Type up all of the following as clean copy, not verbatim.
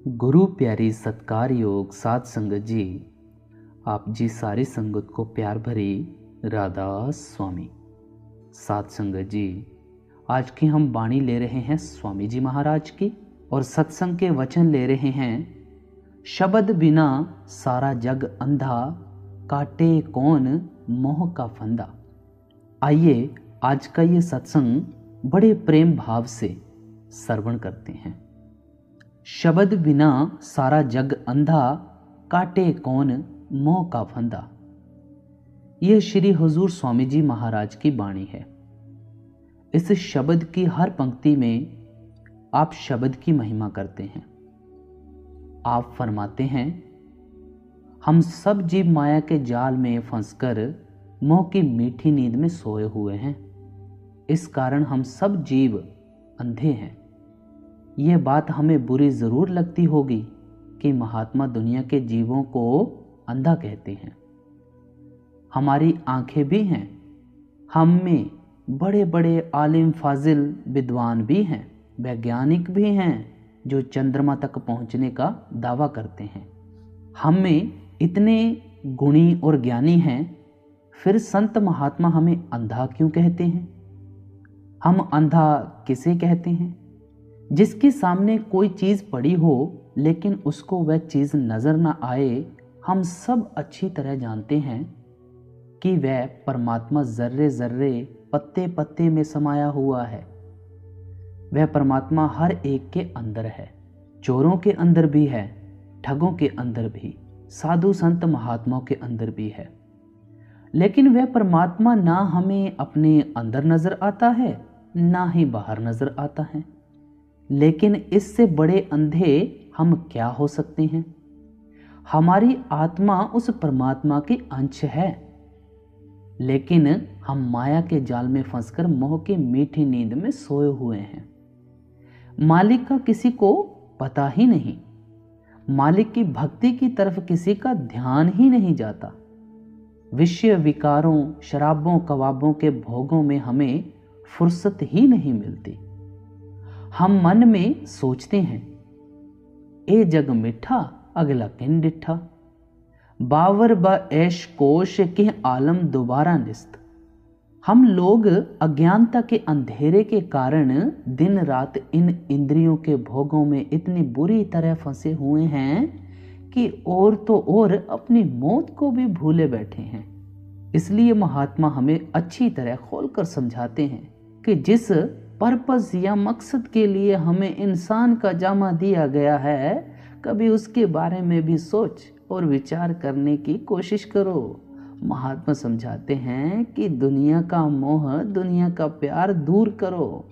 गुरु प्यारी सत्कार योग साध संगत जी, आप जी सारी संगत को प्यार भरी राधा स्वामी। साध संगत जी, आज की हम वाणी ले रहे हैं स्वामी जी महाराज की और सत्संग के वचन ले रहे हैं। शब्द बिना सारा जग अंधा, काटे कौन मोह का फंदा। आइए आज का ये सत्संग बड़े प्रेम भाव से श्रवण करते हैं। शब्द बिना सारा जग अंधा, काटे कौन मोह का फंदा। यह श्री हुजूर स्वामी जी महाराज की वाणी है। इस शब्द की हर पंक्ति में आप शब्द की महिमा करते हैं। आप फरमाते हैं, हम सब जीव माया के जाल में फंसकर मोह की मीठी नींद में सोए हुए हैं। इस कारण हम सब जीव अंधे हैं। यह बात हमें बुरी जरूर लगती होगी कि महात्मा दुनिया के जीवों को अंधा कहते हैं। हमारी आंखें भी हैं, हम में बड़े बड़े आलिम फाजिल विद्वान भी हैं, वैज्ञानिक भी हैं जो चंद्रमा तक पहुंचने का दावा करते हैं। हम में इतने गुणी और ज्ञानी हैं, फिर संत महात्मा हमें अंधा क्यों कहते हैं? हम अंधा किसे कहते हैं? जिसके सामने कोई चीज पड़ी हो लेकिन उसको वह चीज नजर ना आए। हम सब अच्छी तरह जानते हैं कि वह परमात्मा जर्रे जर्रे, पत्ते पत्ते में समाया हुआ है। वह परमात्मा हर एक के अंदर है। चोरों के अंदर भी है, ठगों के अंदर भी, साधु संत महात्माओं के अंदर भी है। लेकिन वह परमात्मा ना हमें अपने अंदर नजर आता है, ना ही बाहर नजर आता है। लेकिन इससे बड़े अंधे हम क्या हो सकते हैं? हमारी आत्मा उस परमात्मा की अंश है, लेकिन हम माया के जाल में फंसकर मोह की मीठी नींद में सोए हुए हैं। मालिक का किसी को पता ही नहीं। मालिक की भक्ति की तरफ किसी का ध्यान ही नहीं जाता। विषय विकारों, शराबों कबाबों के भोगों में हमें फुर्सत ही नहीं मिलती। हम मन में सोचते हैं, ए जग मिठा अगला किन डिठा, बावर ब ऐश कोश के आलम दोबारा निस्त। हम लोग अज्ञानता के अंधेरे के कारण दिन रात इन इंद्रियों के भोगों में इतनी बुरी तरह फंसे हुए हैं कि और तो और अपनी मौत को भी भूले बैठे हैं। इसलिए महात्मा हमें अच्छी तरह खोलकर समझाते हैं कि जिस पर्पस या मकसद के लिए हमें इंसान का जामा दिया गया है, कभी उसके बारे में भी सोच और विचार करने की कोशिश करो। महात्मा समझाते हैं कि दुनिया का मोह, दुनिया का प्यार दूर करो।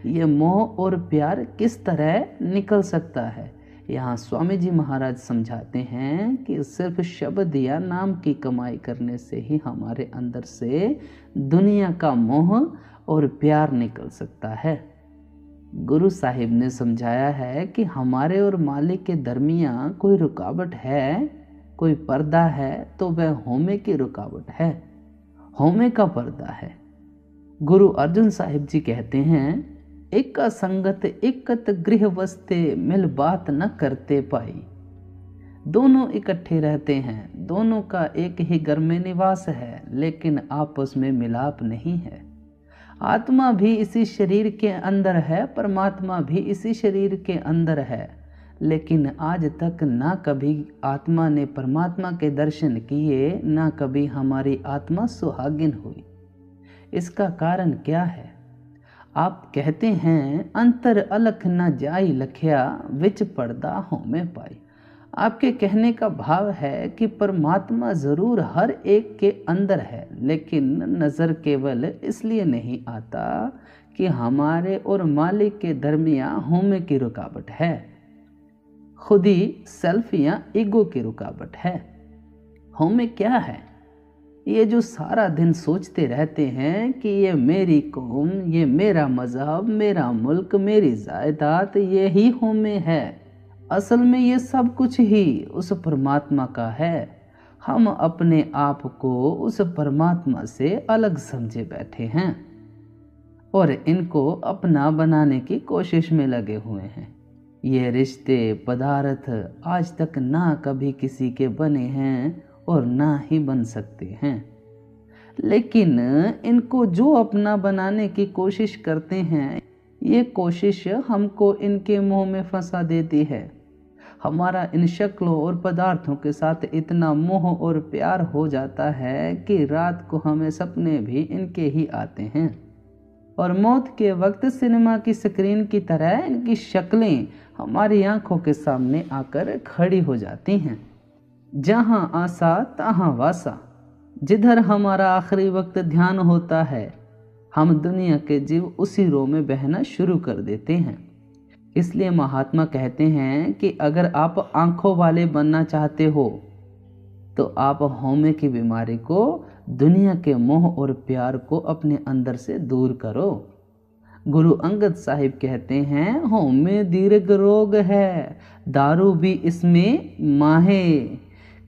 ये मोह और प्यार किस तरह निकल सकता है? यहाँ स्वामी जी महाराज समझाते हैं कि सिर्फ शब्द या नाम की कमाई करने से ही हमारे अंदर से दुनिया का मोह और प्यार निकल सकता है। गुरु साहिब ने समझाया है कि हमारे और मालिक के दरमियान कोई रुकावट है, कोई पर्दा है, तो वह होमे की रुकावट है, होमे का पर्दा है। गुरु अर्जुन साहिब जी कहते हैं, एक संगत एकत गृह वस्ते, मिल बात न करते पाई। दोनों इकट्ठे रहते हैं, दोनों का एक ही घर में निवास है, लेकिन आपस में मिलाप नहीं है। आत्मा भी इसी शरीर के अंदर है, परमात्मा भी इसी शरीर के अंदर है, लेकिन आज तक ना कभी आत्मा ने परमात्मा के दर्शन किए, ना कभी हमारी आत्मा सुहागिन हुई। इसका कारण क्या है? आप कहते हैं, अंतर अलख न जाई लखिया, विच पर्दा होमे पाई। आपके कहने का भाव है कि परमात्मा जरूर हर एक के अंदर है, लेकिन नजर केवल इसलिए नहीं आता कि हमारे और मालिक के दरमियान होमे की रुकावट है, खुद ही सेल्फ या ईगो की रुकावट है। होमे क्या है? ये जो सारा दिन सोचते रहते हैं कि ये मेरी कौम, ये मेरा मजहब, मेरा मुल्क, मेरी जायदाद, ये ही होमे है। असल में ये सब कुछ ही उस परमात्मा का है। हम अपने आप को उस परमात्मा से अलग समझे बैठे हैं और इनको अपना बनाने की कोशिश में लगे हुए हैं। ये रिश्ते पदार्थ आज तक ना कभी किसी के बने हैं और ना ही बन सकते हैं, लेकिन इनको जो अपना बनाने की कोशिश करते हैं, ये कोशिश हमको इनके मोह में फंसा देती है। हमारा इन शक्लों और पदार्थों के साथ इतना मोह और प्यार हो जाता है कि रात को हमें सपने भी इनके ही आते हैं, और मौत के वक्त सिनेमा की स्क्रीन की तरह इनकी शक्लें हमारी आंखों के सामने आकर खड़ी हो जाती हैं। जहां आसा तहां वासा, जिधर हमारा आखिरी वक्त ध्यान होता है, हम दुनिया के जीव उसी रो में बहना शुरू कर देते हैं। इसलिए महात्मा कहते हैं कि अगर आप आंखों वाले बनना चाहते हो तो आप हौमे की बीमारी को, दुनिया के मोह और प्यार को अपने अंदर से दूर करो। गुरु अंगद साहिब कहते हैं, हौमे दीर्घ रोग है, दारू भी इसमें माहे,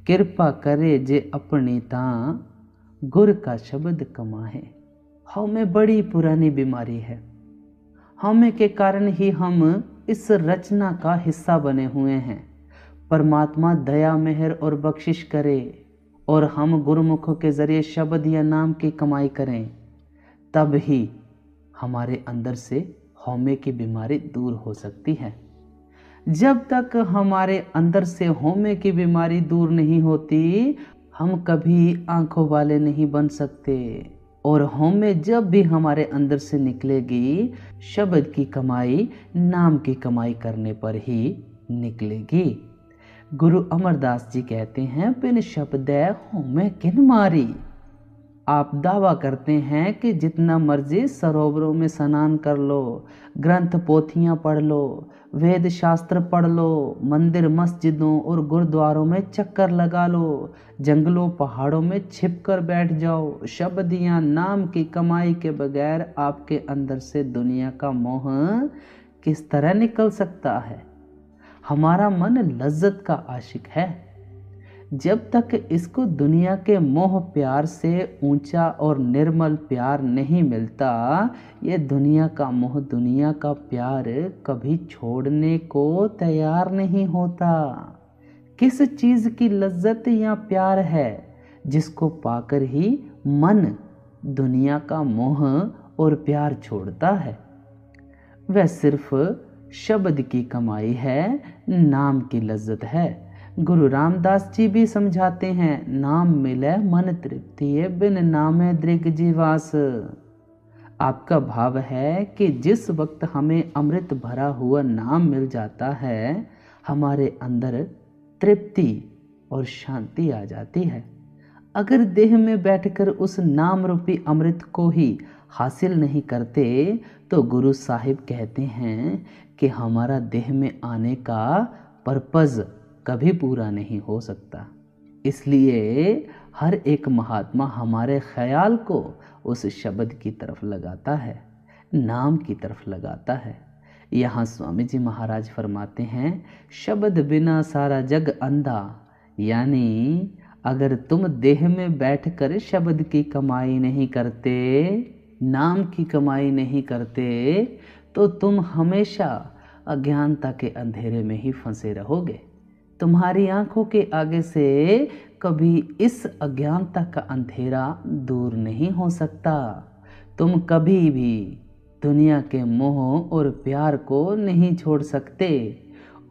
कृपा करे जे अपनी तां, गुर का शब्द कमाहे। हौमे बड़ी पुरानी बीमारी है। हौमे के कारण ही हम इस रचना का हिस्सा बने हुए हैं। परमात्मा दया मेहर और बख्शिश करे और हम गुरुमुखों के जरिए शब्द या नाम की कमाई करें, तब ही हमारे अंदर से हौमे की बीमारी दूर हो सकती है। जब तक हमारे अंदर से हौमे की बीमारी दूर नहीं होती, हम कभी आंखों वाले नहीं बन सकते। और हौमे जब भी हमारे अंदर से निकलेगी, शब्द की कमाई, नाम की कमाई करने पर ही निकलेगी। गुरु अमरदास जी कहते हैं, बिन शब्दै हौमे किन मारी। आप दावा करते हैं कि जितना मर्जी सरोवरों में स्नान कर लो, ग्रंथ पोथियां पढ़ लो, वेद शास्त्र पढ़ लो, मंदिर मस्जिदों और गुरुद्वारों में चक्कर लगा लो, जंगलों पहाड़ों में छिप कर बैठ जाओ, शब्द या नाम की कमाई के बगैर आपके अंदर से दुनिया का मोह किस तरह निकल सकता है। हमारा मन लज्जत का आशिक है। जब तक इसको दुनिया के मोह प्यार से ऊंचा और निर्मल प्यार नहीं मिलता, ये दुनिया का मोह, दुनिया का प्यार कभी छोड़ने को तैयार नहीं होता। किस चीज की लज्जत या प्यार है जिसको पाकर ही मन दुनिया का मोह और प्यार छोड़ता है? वह सिर्फ शब्द की कमाई है, नाम की लज्जत है। गुरु रामदास जी भी समझाते हैं, नाम मिले मन तृप्ति, बिन नामे दृग जीवास। आपका भाव है कि जिस वक्त हमें अमृत भरा हुआ नाम मिल जाता है, हमारे अंदर तृप्ति और शांति आ जाती है। अगर देह में बैठकर उस नाम रूपी अमृत को ही हासिल नहीं करते, तो गुरु साहिब कहते हैं कि हमारा देह में आने का पर्पज कभी पूरा नहीं हो सकता। इसलिए हर एक महात्मा हमारे ख्याल को उस शब्द की तरफ लगाता है, नाम की तरफ लगाता है। यहाँ स्वामी जी महाराज फरमाते हैं, शब्द बिना सारा जग अंधा। यानी अगर तुम देह में बैठकर शब्द की कमाई नहीं करते, नाम की कमाई नहीं करते, तो तुम हमेशा अज्ञानता के अंधेरे में ही फंसे रहोगे। तुम्हारी आंखों के आगे से कभी इस अज्ञानता का अंधेरा दूर नहीं हो सकता। तुम कभी भी दुनिया के मोह और प्यार को नहीं छोड़ सकते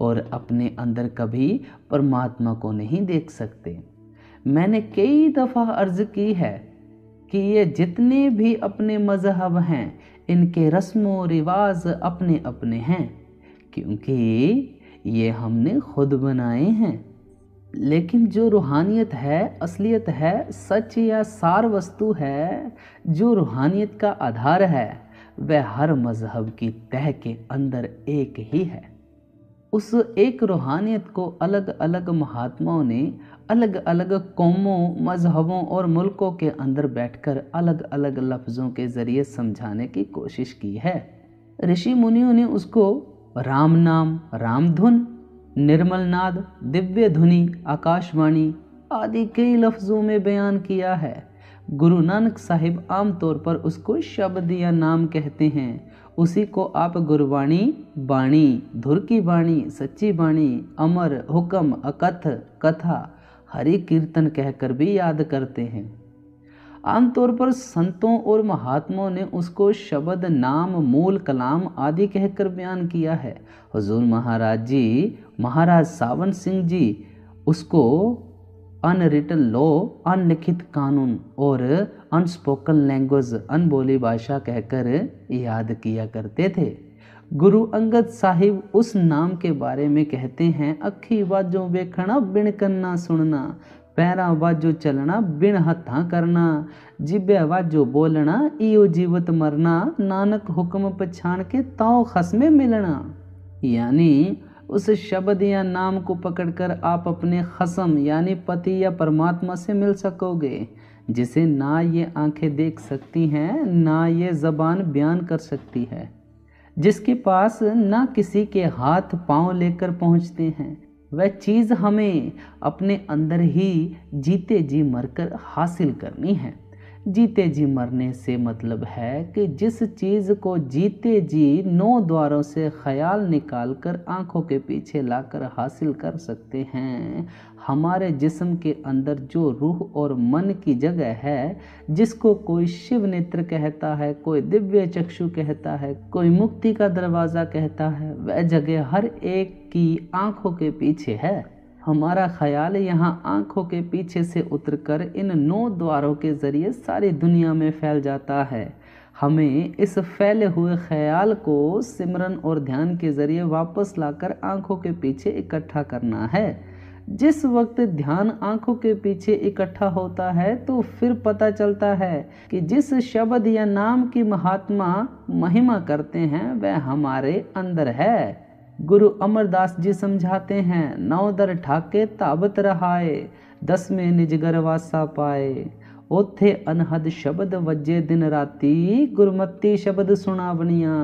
और अपने अंदर कभी परमात्मा को नहीं देख सकते। मैंने कई दफ़ा अर्ज की है कि ये जितने भी अपने मजहब हैं, इनके रस्मों रिवाज अपने अपने हैं, क्योंकि ये हमने खुद बनाए हैं। लेकिन जो रूहानियत है, असलियत है, सच या सार वस्तु है, जो रूहानियत का आधार है, वह हर मजहब की तह के अंदर एक ही है। उस एक रूहानियत को अलग अलग महात्माओं ने अलग अलग कौमों, मजहबों और मुल्कों के अंदर बैठकर अलग अलग लफ्ज़ों के ज़रिए समझाने की कोशिश की है। ऋषि मुनियों ने उसको राम नाम, रामधुन, निर्मल नाद, दिव्य धुनी, आकाशवाणी आदि कई लफ्ज़ों में बयान किया है। गुरु नानक साहिब आमतौर पर उसको शब्द या नाम कहते हैं उसी को आप गुरबाणी, बाणी, धुर की बाणी, सच्ची बाणी, अमर, हुक्म, अकथ, कथा, हरि कीर्तन कहकर भी याद करते हैं। आमतौर पर संतों और महात्माओं ने उसको शब्द, नाम, मूल कलाम आदि कहकर बयान किया है। हुजूर महाराज जी, महाराज सावन सिंह जी उसको अनरिटन लॉ, अनलिखित कानून और अनस्पोकन लैंग्वेज, अनबोली भाषा कहकर याद किया करते थे। गुरु अंगद साहिब उस नाम के बारे में कहते हैं, अखी बाजों वेखना बिन कन्ना सुनना, पैरा बाजो चलना बिन हथा करना, जिब्या बाजो बोलना इयो जीवत मरना, नानक हुक्म पछाण के ताओ खसमे मिलना। यानी उस शब्द या नाम को पकड़कर आप अपने खसम यानी पति या परमात्मा से मिल सकोगे, जिसे ना ये आंखें देख सकती हैं, ना ये जबान बयान कर सकती है, जिसके पास ना किसी के हाथ पांव लेकर पहुंचते हैं। वह चीज़ हमें अपने अंदर ही जीते जी मरकर हासिल करनी है। जीते जी मरने से मतलब है कि जिस चीज़ को जीते जी 9 द्वारों से ख्याल निकालकर आंखों के पीछे लाकर हासिल कर सकते हैं, हमारे जिस्म के अंदर जो रूह और मन की जगह है, जिसको कोई शिव नेत्र कहता है, कोई दिव्य चक्षु कहता है, कोई मुक्ति का दरवाज़ा कहता है, वह जगह हर एक की आंखों के पीछे है। हमारा ख्याल यहाँ आंखों के पीछे से उतरकर इन 9 द्वारों के जरिए सारी दुनिया में फैल जाता है। हमें इस फैले हुए ख्याल को सिमरन और ध्यान के जरिए वापस लाकर आंखों के पीछे इकट्ठा करना है। जिस वक्त ध्यान आंखों के पीछे इकट्ठा होता है तो फिर पता चलता है कि जिस शब्द या नाम की महात्मा महिमा करते हैं वह हमारे अंदर है। गुरु अमरदास जी समझाते हैं, 9 दर ठाके ताबत रहाए, 10 में निजगर वासा पाए, ओथे अनहद शब्द वजे दिन राती, गुरमती शब्द सुना बनिया।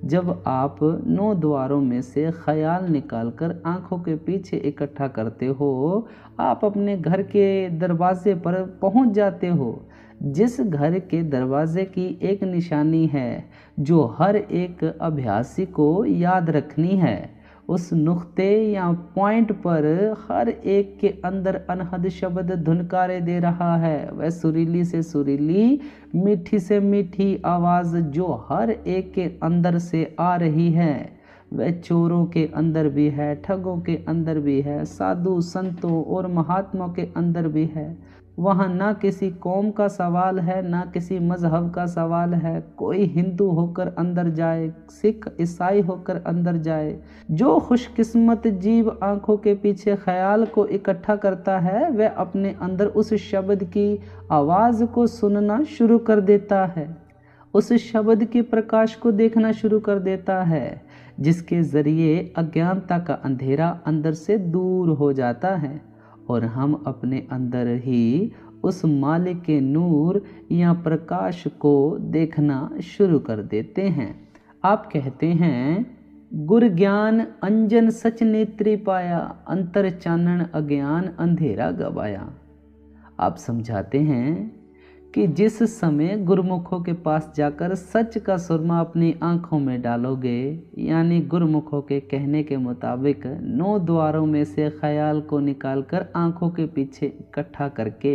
जब आप 9 द्वारों में से ख्याल निकालकर आंखों के पीछे इकट्ठा करते हो, आप अपने घर के दरवाजे पर पहुंच जाते हो। जिस घर के दरवाजे की एक निशानी है जो हर एक अभ्यासी को याद रखनी है, उस नुक्ते या पॉइंट पर हर एक के अंदर अनहद शब्द धुनकारे दे रहा है। वह सुरीली से सुरीली, मीठी से मीठी आवाज़ जो हर एक के अंदर से आ रही है, वह चोरों के अंदर भी है, ठगों के अंदर भी है, साधु संतों और महात्माओं के अंदर भी है। वहाँ ना किसी कौम का सवाल है, ना किसी मजहब का सवाल है। कोई हिंदू होकर अंदर जाए, सिख ईसाई होकर अंदर जाए, जो खुशकिस्मत जीव आंखों के पीछे ख्याल को इकट्ठा करता है, वह अपने अंदर उस शब्द की आवाज़ को सुनना शुरू कर देता है, उस शब्द के प्रकाश को देखना शुरू कर देता है, जिसके ज़रिए अज्ञानता का अंधेरा अंदर से दूर हो जाता है और हम अपने अंदर ही उस मालिक के नूर या प्रकाश को देखना शुरू कर देते हैं। आप कहते हैं, गुर ज्ञान अंजन सच नेत्री पाया, अंतर चानन अज्ञान अंधेरा गवाया। आप समझाते हैं कि जिस समय गुरुमुखों के पास जाकर सच का सुरमा अपनी आंखों में डालोगे, यानी गुरुमुखों के कहने के मुताबिक 9 द्वारों में से ख्याल को निकालकर आंखों के पीछे इकट्ठा करके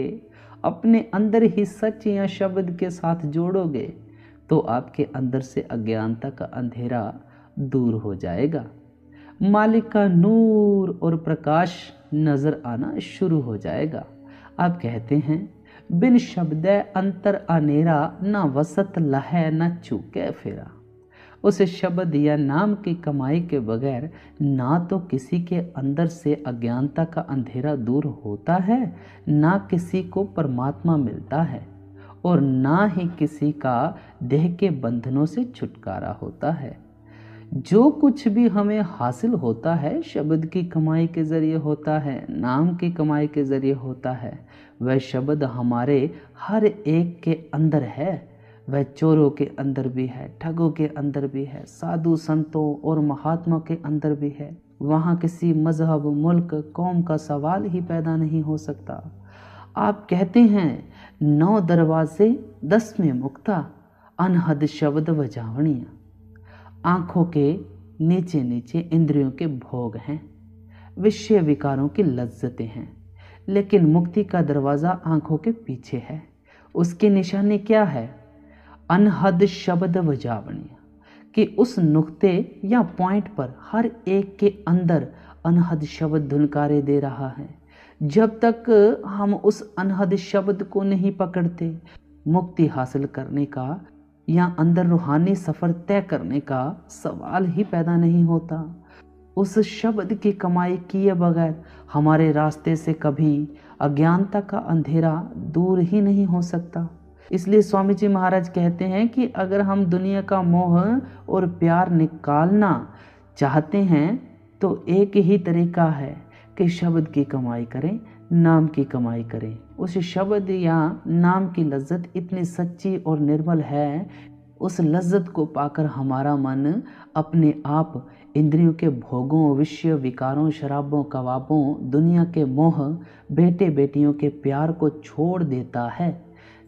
अपने अंदर ही सच या शब्द के साथ जोड़ोगे, तो आपके अंदर से अज्ञानता का अंधेरा दूर हो जाएगा। मालिक का नूर और प्रकाश नजर आना शुरू हो जाएगा। आप कहते हैं, बिन शब्द अंतर अनेरा, ना वसत लहै न चूके फेरा। उस शब्द या नाम की कमाई के बगैर ना तो किसी के अंदर से अज्ञानता का अंधेरा दूर होता है, ना किसी को परमात्मा मिलता है, और ना ही किसी का देह के बंधनों से छुटकारा होता है। जो कुछ भी हमें हासिल होता है शब्द की कमाई के ज़रिए होता है, नाम की कमाई के ज़रिए होता है। वह शब्द हमारे हर एक के अंदर है, वह चोरों के अंदर भी है, ठगों के अंदर भी है, साधु संतों और महात्मा के अंदर भी है। वहाँ किसी मजहब, मुल्क, कौम का सवाल ही पैदा नहीं हो सकता। आप कहते हैं, 9 दरवाजे 10 में मुक्ता, अनहद शब्द वजावणिया। आंखों के नीचे नीचे इंद्रियों के भोग हैं, विषय विकारों की लज्जतें हैं। लेकिन मुक्ति का दरवाज़ा आंखों के पीछे है। उसकी निशानी क्या है? अनहद शब्द वजावणी, कि उस नुक्ते या पॉइंट पर हर एक के अंदर अनहद शब्द धुनकारे दे रहा है। जब तक हम उस अनहद शब्द को नहीं पकड़ते, मुक्ति हासिल करने का या अंदर रूहानी सफ़र तय करने का सवाल ही पैदा नहीं होता। उस शब्द की कमाई किए बगैर हमारे रास्ते से कभी अज्ञानता का अंधेरा दूर ही नहीं हो सकता। इसलिए स्वामी जी महाराज कहते हैं कि अगर हम दुनिया का मोह और प्यार निकालना चाहते हैं तो एक ही तरीका है कि शब्द की कमाई करें, नाम की कमाई करें। उस शब्द या नाम की लज्जत इतनी सच्ची और निर्मल है, उस लज्जत को पाकर हमारा मन अपने आप इंद्रियों के भोगों, विषय विकारों, शराबों, कबाबों, दुनिया के मोह, बेटे बेटियों के प्यार को छोड़ देता है।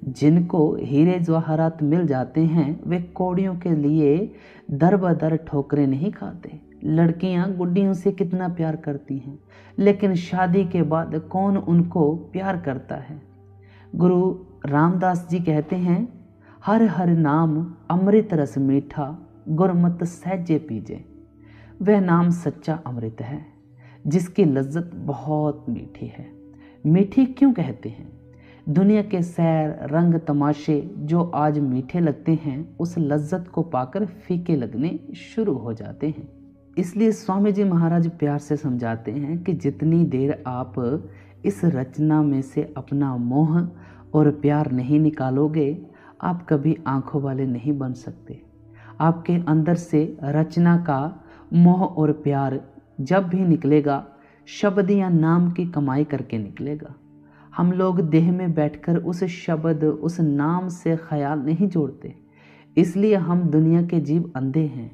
जिनको हीरे जवाहरात मिल जाते हैं वे कौड़ियों के लिए दर बदर ठोकरें नहीं खाते। लड़कियां गुड्डियों से कितना प्यार करती हैं, लेकिन शादी के बाद कौन उनको प्यार करता है। गुरु रामदास जी कहते हैं, हर हर नाम अमृत रस मीठा, गुरमत सहजे पीजे। वह नाम सच्चा अमृत है जिसकी लज्जत बहुत मीठी है। मीठी क्यों कहते हैं? दुनिया के सैर, रंग, तमाशे जो आज मीठे लगते हैं, उस लज्जत को पाकर फीके लगने शुरू हो जाते हैं। इसलिए स्वामी जी महाराज प्यार से समझाते हैं कि जितनी देर आप इस रचना में से अपना मोह और प्यार नहीं निकालोगे, आप कभी आंखों वाले नहीं बन सकते। आपके अंदर से रचना का मोह और प्यार जब भी निकलेगा, शब्द या नाम की कमाई करके निकलेगा। हम लोग देह में बैठकर उस शब्द, उस नाम से ख्याल नहीं जोड़ते। इसलिए हम दुनिया के जीव अंधे हैं,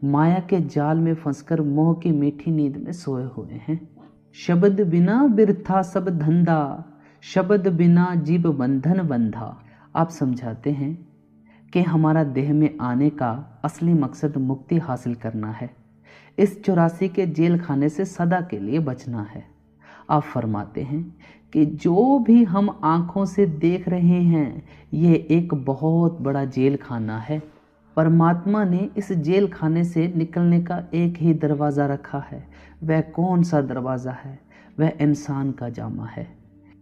माया के जाल में फंसकर मोह की मीठी नींद में सोए हुए हैं। शब्द बिना बिरथा सब धंधा, शब्द बिना जीव बंधन बंधा। आप समझाते हैं कि हमारा देह में आने का असली मकसद मुक्ति हासिल करना है, इस 84 के जेल खाने से सदा के लिए बचना है। आप फरमाते हैं कि जो भी हम आँखों से देख रहे हैं, ये एक बहुत बड़ा जेल खाना है। परमात्मा ने इस जेल खाने से निकलने का एक ही दरवाज़ा रखा है। वह कौन सा दरवाज़ा है? वह इंसान का जामा है।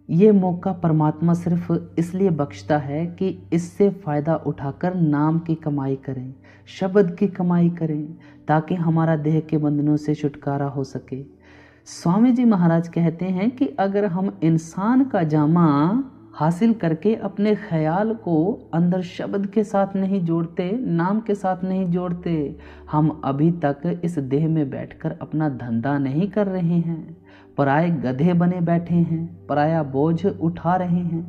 ये मौका परमात्मा सिर्फ इसलिए बख्शता है कि इससे फ़ायदा उठाकर नाम की कमाई करें, शब्द की कमाई करें, ताकि हमारा देह के बंधनों से छुटकारा हो सके। स्वामी जी महाराज कहते हैं कि अगर हम इंसान का जामा हासिल करके अपने ख्याल को अंदर शब्द के साथ नहीं जोड़ते, नाम के साथ नहीं जोड़ते, हम अभी तक इस देह में बैठकर अपना धंधा नहीं कर रहे हैं, पराए गधे बने बैठे हैं, पराया बोझ उठा रहे हैं।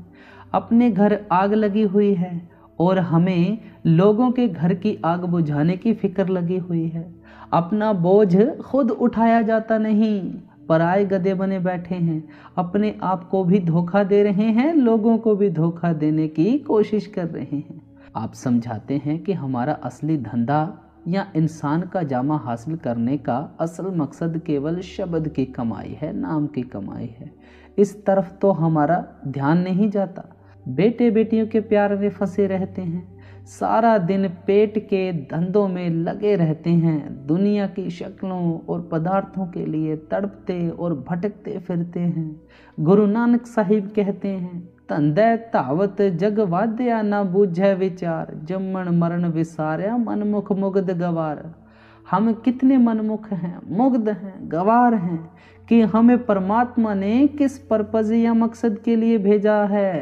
अपने घर आग लगी हुई है और हमें लोगों के घर की आग बुझाने की फिक्र लगी हुई है। अपना बोझ खुद उठाया जाता नहीं, पराए गधे बने बैठे हैं, अपने आप को भी धोखा दे रहे हैं, लोगों को भी धोखा देने की कोशिश कर रहे हैं। आप समझाते हैं कि हमारा असली धंधा या इंसान का जामा हासिल करने का असल मकसद केवल शब्द की कमाई है, नाम की कमाई है। इस तरफ तो हमारा ध्यान नहीं जाता। बेटे बेटियों के प्यार में फंसे रहते हैं, सारा दिन पेट के धंधों में लगे रहते हैं, दुनिया की शक्लों और पदार्थों के लिए तड़पते और भटकते फिरते हैं। गुरु नानक साहिब कहते हैं, तंदै तावत जग वाद्या ना बूझै विचार, जम्मन मरण विसार्या मनमुख मुग्ध गवार। हम कितने मनमुख हैं, मुग्ध हैं, गवार हैं कि हमें परमात्मा ने किस पर्पज या मकसद के लिए भेजा है,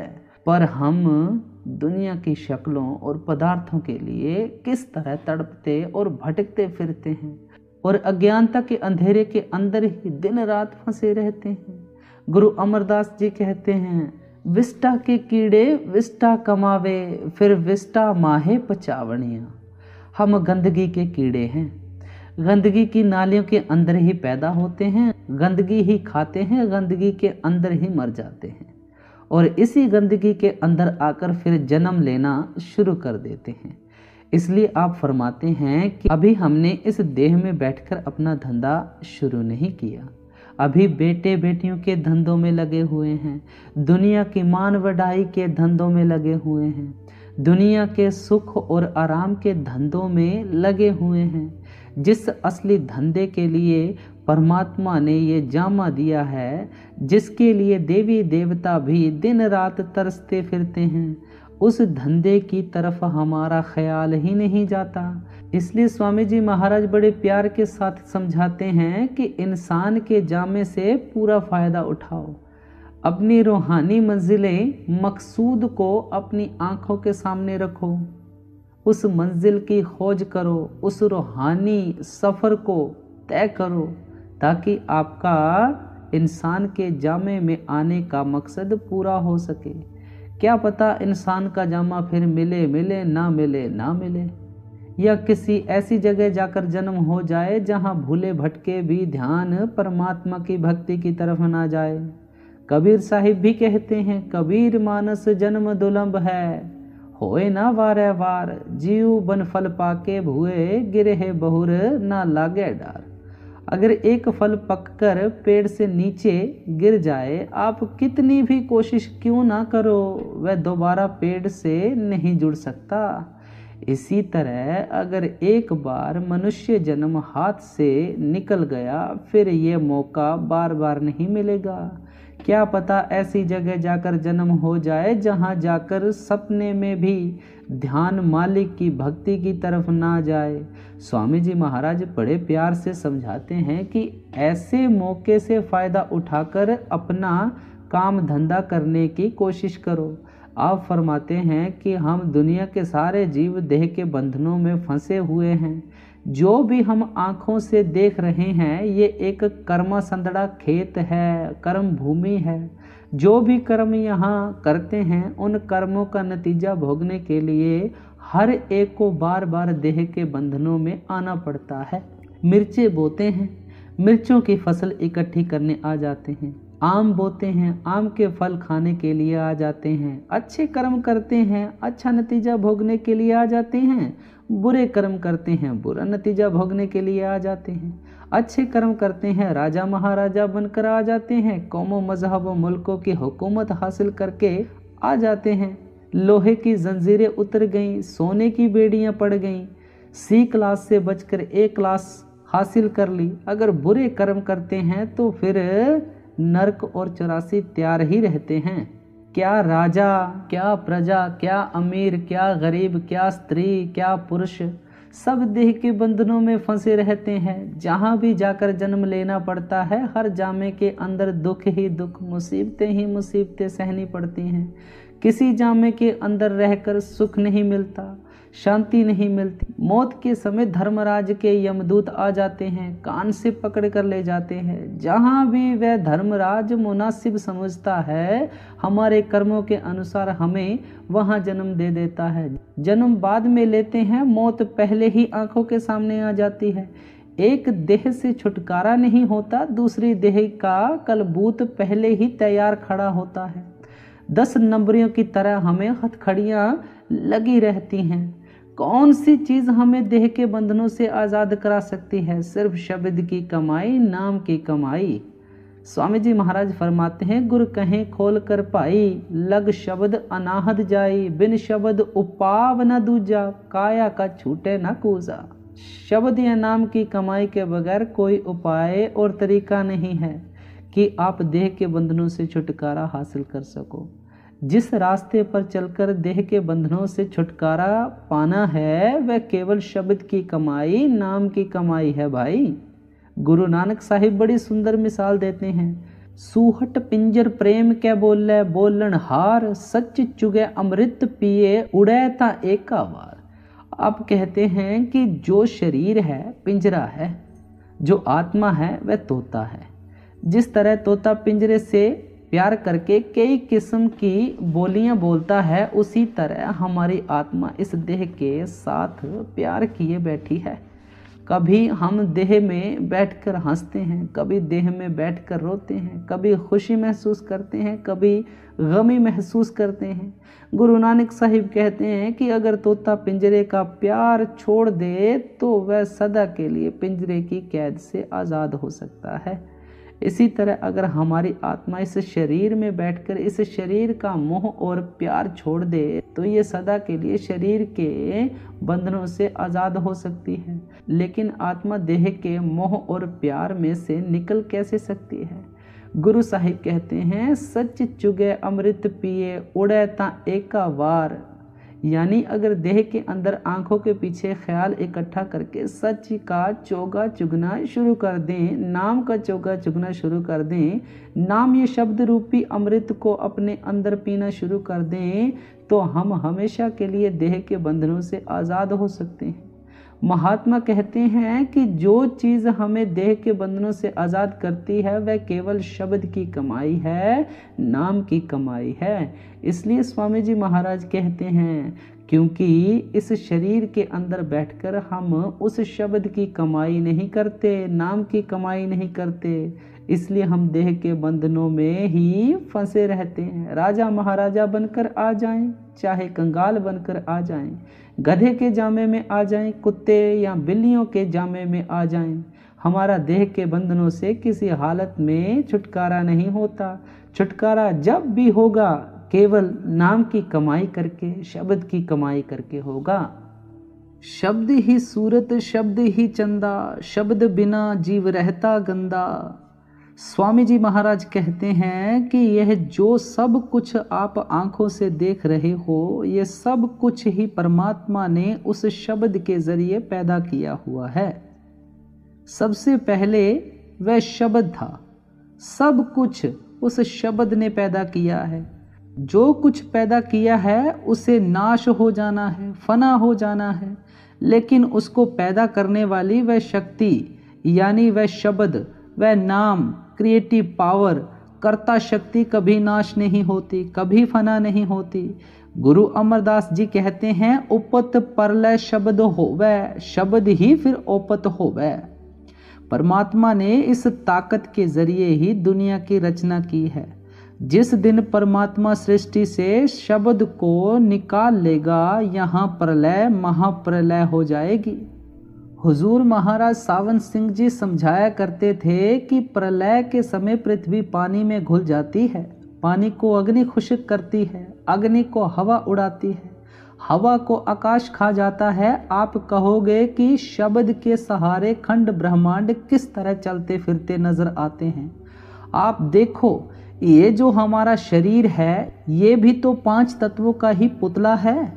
पर हम दुनिया की शक्लों और पदार्थों के लिए किस तरह तड़पते और भटकते फिरते हैं और अज्ञानता के अंधेरे के अंदर ही दिन रात फंसे रहते हैं। गुरु अमरदास जी कहते हैं, विष्टा के कीड़े विष्टा कमावे, फिर विष्टा माहे पचावनिया। हम गंदगी के कीड़े हैं, गंदगी की नालियों के अंदर ही पैदा होते हैं, गंदगी ही खाते हैं, गंदगी के अंदर ही मर जाते हैं और इसी गंदगी के अंदर आकर फिर जन्म लेना शुरू कर देते हैं। इसलिए आप फरमाते हैं कि अभी हमने इस देह में बैठकर अपना धंधा शुरू नहीं किया, अभी बेटे बेटियों के धंधों में लगे हुए हैं, दुनिया की मान बढ़ाई के धंधों में लगे हुए हैं, दुनिया के सुख और आराम के धंधों में लगे हुए हैं। जिस असली धंधे के लिए परमात्मा ने ये जामा दिया है, जिसके लिए देवी देवता भी दिन रात तरसते फिरते हैं, उस धंधे की तरफ हमारा ख्याल ही नहीं जाता। इसलिए स्वामी जी महाराज बड़े प्यार के साथ समझाते हैं कि इंसान के जामे से पूरा फ़ायदा उठाओ, अपनी रूहानी मंजिलें मकसूद को अपनी आंखों के सामने रखो, उस मंजिल की खोज करो, उस रूहानी सफ़र को तय करो, ताकि आपका इंसान के जामे में आने का मकसद पूरा हो सके। क्या पता इंसान का जामा फिर मिले मिले ना मिले ना मिले, या किसी ऐसी जगह जाकर जन्म हो जाए जहां भूले भटके भी ध्यान परमात्मा की भक्ति की तरफ ना जाए। कबीर साहिब भी कहते हैं, कबीर मानस जन्म दुलंभ है, होए ना वारे वार, जीव बन फल पाके भुए, गिरे है बहुर ना लागे डार। अगर एक फल पककर पेड़ से नीचे गिर जाए, आप कितनी भी कोशिश क्यों ना करो, वह दोबारा पेड़ से नहीं जुड़ सकता। इसी तरह अगर एक बार मनुष्य जन्म हाथ से निकल गया, फिर ये मौका बार बार नहीं मिलेगा। क्या पता ऐसी जगह जाकर जन्म हो जाए जहां जाकर सपने में भी ध्यान मालिक की भक्ति की तरफ ना जाए। स्वामी जी महाराज बड़े प्यार से समझाते हैं कि ऐसे मौके से फ़ायदा उठाकर अपना काम धंधा करने की कोशिश करो। आप फरमाते हैं कि हम दुनिया के सारे जीव देह के बंधनों में फंसे हुए हैं। जो भी हम आँखों से देख रहे हैं, ये एक कर्मा संदड़ा खेत है, कर्म भूमि है। जो भी कर्म यहाँ करते हैं, उन कर्मों का नतीजा भोगने के लिए हर एक को बार बार देह के बंधनों में आना पड़ता है। मिर्चें बोते हैं, मिर्चों की फसल इकट्ठी करने आ जाते हैं। आम बोते हैं, आम के फल खाने के लिए आ जाते हैं। अच्छे कर्म करते हैं, अच्छा नतीजा भोगने के लिए आ जाते हैं। बुरे कर्म करते हैं, बुरा नतीजा भोगने के लिए आ जाते हैं। अच्छे कर्म करते हैं, राजा महाराजा बनकर आ जाते हैं। कौमों मजहबों मुल्कों की हुकूमत हासिल करके आ जाते हैं। लोहे की जंजीरें उतर गईं, सोने की बेड़ियां पड़ गईं। सी क्लास से बचकर ए क्लास हासिल कर ली। अगर बुरे कर्म करते हैं तो फिर नरक और 84 तैयार ही रहते हैं। क्या राजा, क्या प्रजा, क्या अमीर, क्या गरीब, क्या स्त्री, क्या पुरुष, सब देह के बंधनों में फंसे रहते हैं। जहाँ भी जाकर जन्म लेना पड़ता है, हर जामे के अंदर दुख ही दुख, मुसीबतें ही मुसीबतें सहनी पड़ती हैं। किसी जामे के अंदर रहकर सुख नहीं मिलता, शांति नहीं मिलती। मौत के समय धर्मराज के यमदूत आ जाते हैं, कान से पकड़ कर ले जाते हैं। जहाँ भी वह धर्मराज मुनासिब समझता है, हमारे कर्मों के अनुसार हमें वहाँ जन्म दे देता है। जन्म बाद में लेते हैं, मौत पहले ही आंखों के सामने आ जाती है। एक देह से छुटकारा नहीं होता, दूसरी देह का कलबूत पहले ही तैयार खड़ा होता है। 10 नंबरियों की तरह हमें हथकड़ियाँ लगी रहती हैं। कौन सी चीज़ हमें देह के बंधनों से आज़ाद करा सकती है? सिर्फ शब्द की कमाई, नाम की कमाई। स्वामी जी महाराज फरमाते हैं, गुर कहें खोल कर पाई, लग शब्द अनाहद जाई, बिन शब्द उपाव न दूजा, काया का छूटे न कूजा। शब्द या नाम की कमाई के बगैर कोई उपाय और तरीका नहीं है कि आप देह के बंधनों से छुटकारा हासिल कर सको। जिस रास्ते पर चलकर देह के बंधनों से छुटकारा पाना है, वह केवल शब्द की कमाई, नाम की कमाई है भाई। गुरु नानक साहिब बड़ी सुंदर मिसाल देते हैं। सूहट पिंजर प्रेम के बोले बोलन हार, सच चुगे अमृत पिए उड़े ता एका वार। आप कहते हैं कि जो शरीर है पिंजरा है, जो आत्मा है वह तोता है। जिस तरह तोता पिंजरे से प्यार करके कई किस्म की बोलियां बोलता है, उसी तरह हमारी आत्मा इस देह के साथ प्यार किए बैठी है। कभी हम देह में बैठकर हंसते हैं, कभी देह में बैठकर रोते हैं, कभी खुशी महसूस करते हैं, कभी गमी महसूस करते हैं। गुरु नानक साहिब कहते हैं कि अगर तोता पिंजरे का प्यार छोड़ दे तो वह सदा के लिए पिंजरे की कैद से आज़ाद हो सकता है। इसी तरह अगर हमारी आत्मा इस शरीर में बैठकर इस शरीर का मोह और प्यार छोड़ दे तो ये सदा के लिए शरीर के बंधनों से आज़ाद हो सकती है। लेकिन आत्मा देह के मोह और प्यार में से निकल कैसे सकती है? गुरु साहिब कहते हैं, सच चुगे अमृत पिए उड़े ता एका वार। यानी अगर देह के अंदर आंखों के पीछे ख्याल इकट्ठा करके सच का चोगा चुगना शुरू कर दें, नाम का चोगा चुगना शुरू कर दें, नाम ये शब्द रूपी अमृत को अपने अंदर पीना शुरू कर दें, तो हम हमेशा के लिए देह के बंधनों से आज़ाद हो सकते हैं। महात्मा कहते हैं कि जो चीज़ हमें देह के बंधनों से आज़ाद करती है वह केवल शब्द की कमाई है, नाम की कमाई है। इसलिए स्वामी जी महाराज कहते हैं, क्योंकि इस शरीर के अंदर बैठकर हम उस शब्द की कमाई नहीं करते, नाम की कमाई नहीं करते, इसलिए हम देह के बंधनों में ही फंसे रहते हैं। राजा महाराजा बनकर आ जाएं, चाहे कंगाल बनकर आ जाएं, गधे के जामे में आ जाएं, कुत्ते या बिल्लियों के जामे में आ जाएं, हमारा देह के बंधनों से किसी हालत में छुटकारा नहीं होता। छुटकारा जब भी होगा केवल नाम की कमाई करके, शब्द की कमाई करके होगा। शब्द ही सूरत, शब्द ही चंदा, शब्द बिना जीव रहता गंदा। स्वामी जी महाराज कहते हैं कि यह जो सब कुछ आप आंखों से देख रहे हो, ये सब कुछ ही परमात्मा ने उस शब्द के जरिए पैदा किया हुआ है। सबसे पहले वह शब्द था, सब कुछ उस शब्द ने पैदा किया है। जो कुछ पैदा किया है उसे नाश हो जाना है, फना हो जाना है, लेकिन उसको पैदा करने वाली वह शक्ति यानी वह शब्द, वह नाम, क्रिएटिव पावर, कर्ता शक्ति कभी नाश नहीं होती, कभी फना नहीं होती। गुरु अमरदास जी कहते हैं, उपत परलय शब्द होवे, शब्द ही फिर ओपत होवे। परमात्मा ने इस ताकत के जरिए ही दुनिया की रचना की है। जिस दिन परमात्मा सृष्टि से शब्द को निकाल लेगा, यहाँ प्रलय महाप्रलय हो जाएगी। हुजूर महाराज सावन सिंह जी समझाया करते थे कि प्रलय के समय पृथ्वी पानी में घुल जाती है, पानी को अग्नि खुश्क करती है, अग्नि को हवा उड़ाती है, हवा को आकाश खा जाता है। आप कहोगे कि शब्द के सहारे खंड ब्रह्मांड किस तरह चलते फिरते नजर आते हैं। आप देखो, ये जो हमारा शरीर है ये भी तो 5 तत्वों का ही पुतला है।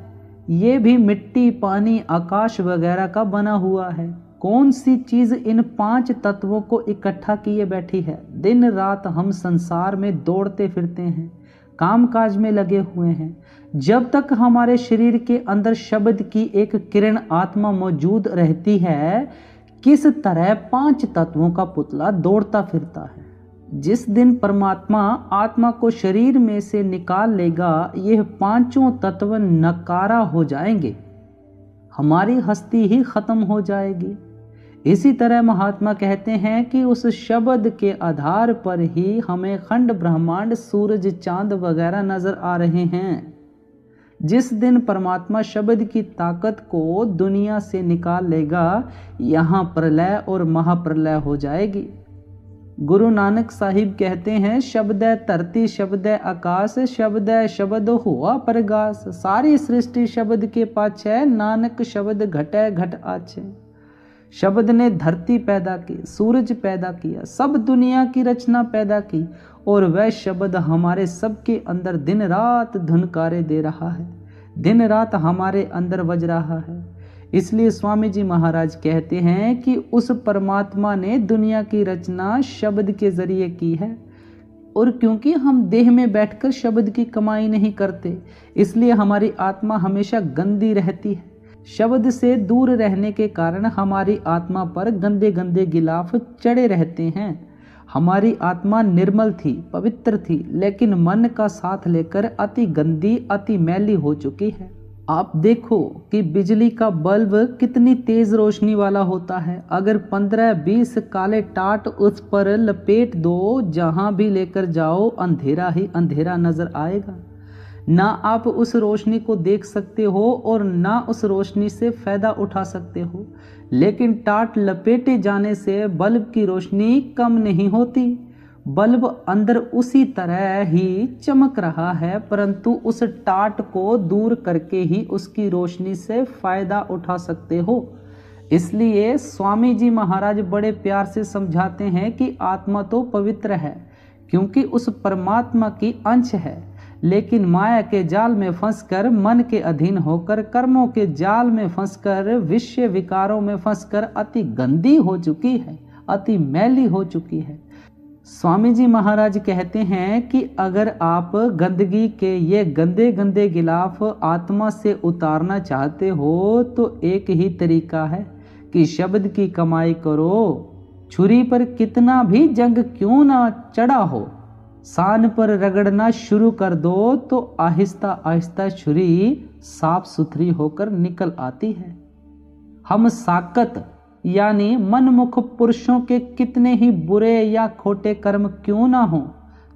ये भी मिट्टी, पानी, आकाश वगैरह का बना हुआ है। कौन सी चीज इन 5 तत्वों को इकट्ठा किए बैठी है? दिन रात हम संसार में दौड़ते फिरते हैं, कामकाज में लगे हुए हैं। जब तक हमारे शरीर के अंदर शब्द की एक किरण आत्मा मौजूद रहती है, किस तरह 5 तत्वों का पुतला दौड़ता फिरता है। जिस दिन परमात्मा आत्मा को शरीर में से निकाल लेगा, यह 5 तत्व नकारा हो जाएंगे, हमारी हस्ती ही खत्म हो जाएगी। इसी तरह महात्मा कहते हैं कि उस शब्द के आधार पर ही हमें खंड ब्रह्मांड, सूरज, चांद वगैरह नजर आ रहे हैं। जिस दिन परमात्मा शब्द की ताकत को दुनिया से निकाल लेगा, यहाँ प्रलय और महाप्रलय हो जाएगी। गुरु नानक साहिब कहते हैं, शब्द धरती, शब्द आकाश, शब्द हुआ प्रगास। सारी सृष्टि शब्द के पाछे, नानक शब्द घटे घट आछे। शब्द ने धरती पैदा की, सूरज पैदा किया, सब दुनिया की रचना पैदा की, और वह शब्द हमारे सबके अंदर दिन रात धुनकारे दे रहा है, दिन रात हमारे अंदर बज रहा है। इसलिए स्वामी जी महाराज कहते हैं कि उस परमात्मा ने दुनिया की रचना शब्द के जरिए की है। और क्योंकि हम देह में बैठकर शब्द की कमाई नहीं करते, इसलिए हमारी आत्मा हमेशा गंदी रहती है। शब्द से दूर रहने के कारण हमारी आत्मा पर गंदे गंदे गिलाफ चढ़े रहते हैं। हमारी आत्मा निर्मल थी, पवित्र थी, लेकिन मन का साथ लेकर अति गंदी, अति मैली हो चुकी है। आप देखो कि बिजली का बल्ब कितनी तेज रोशनी वाला होता है। अगर 15-20 काले टाट उस पर लपेट दो, जहां भी लेकर जाओ अंधेरा ही अंधेरा नजर आएगा। ना आप उस रोशनी को देख सकते हो और ना उस रोशनी से फायदा उठा सकते हो। लेकिन टाट लपेटे जाने से बल्ब की रोशनी कम नहीं होती। बल्ब अंदर उसी तरह ही चमक रहा है, परंतु उस टाट को दूर करके ही उसकी रोशनी से फायदा उठा सकते हो। इसलिए स्वामी जी महाराज बड़े प्यार से समझाते हैं कि आत्मा तो पवित्र है, क्योंकि उस परमात्मा की अंश है, लेकिन माया के जाल में फंसकर, मन के अधीन होकर, कर्मों के जाल में फंसकर, विषय विकारों में फंसकर अति गंदी हो चुकी है, अति मैली हो चुकी है। स्वामी जी महाराज कहते हैं कि अगर आप गंदगी के ये गंदे गंदे गिलाफ आत्मा से उतारना चाहते हो तो एक ही तरीका है कि शब्द की कमाई करो। छुरी पर कितना भी जंग क्यों ना चढ़ा हो, सान पर रगड़ना शुरू कर दो तो आहिस्ता आहिस्ता छुरी साफ सुथरी होकर निकल आती है। हम साकत यानी मनमुख पुरुषों के कितने ही बुरे या खोटे कर्म क्यों ना हो,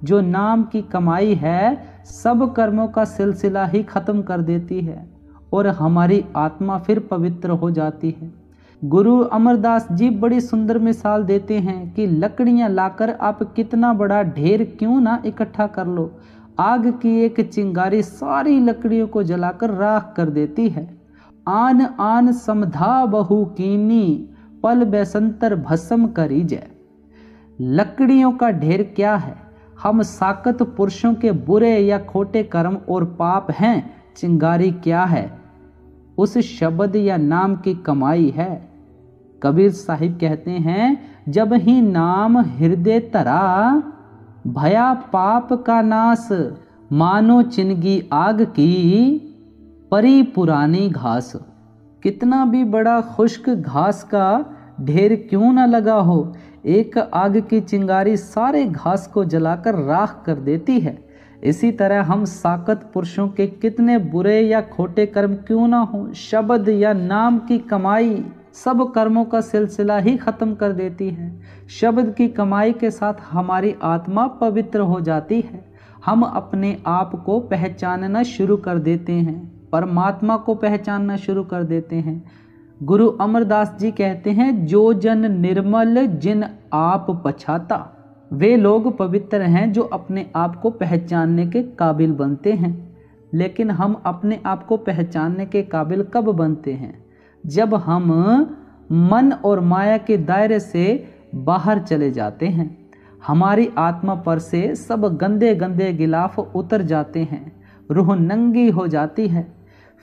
जो नाम की कमाई है सब कर्मों का सिलसिला ही खत्म कर देती है और हमारी आत्मा फिर पवित्र हो जाती है। गुरु अमरदास जी बड़ी सुंदर मिसाल देते हैं कि लकड़ियां लाकर आप कितना बड़ा ढेर क्यों ना इकट्ठा कर लो, आग की एक चिंगारी सारी लकड़ियों को जलाकर राख कर देती है। आन आन समधा बहु कीनी, पल बेसंतर भस्म करी जय। लकड़ियों का ढेर क्या है? हम साकत पुरुषों के बुरे या खोटे कर्म और पाप हैं। चिंगारी क्या है? उस शब्द या नाम की कमाई है। कबीर साहिब कहते हैं, जब ही नाम हृदय तरा, भया पाप का नाश, मानो चिनगी आग की, परी पुरानी घास। कितना भी बड़ा खुश्क घास का ढेर क्यों न लगा हो, एक आग की चिंगारी सारे घास को जलाकर राख कर देती है। इसी तरह हम साकत पुरुषों के कितने बुरे या खोटे कर्म क्यों ना हो, शब्द या नाम की कमाई सब कर्मों का सिलसिला ही खत्म कर देती है। शब्द की कमाई के साथ हमारी आत्मा पवित्र हो जाती है। हम अपने आप को पहचानना शुरू कर देते हैं, परमात्मा को पहचानना शुरू कर देते हैं। गुरु अमरदास जी कहते हैं, जो जन निर्मल जिन आप पछाता, वे लोग पवित्र हैं जो अपने आप को पहचानने के काबिल बनते हैं। लेकिन हम अपने आप को पहचानने के काबिल कब बनते हैं? जब हम मन और माया के दायरे से बाहर चले जाते हैं। हमारी आत्मा पर से सब गंदे गंदे गिलाफ उतर जाते हैं, रूह नंगी हो जाती है।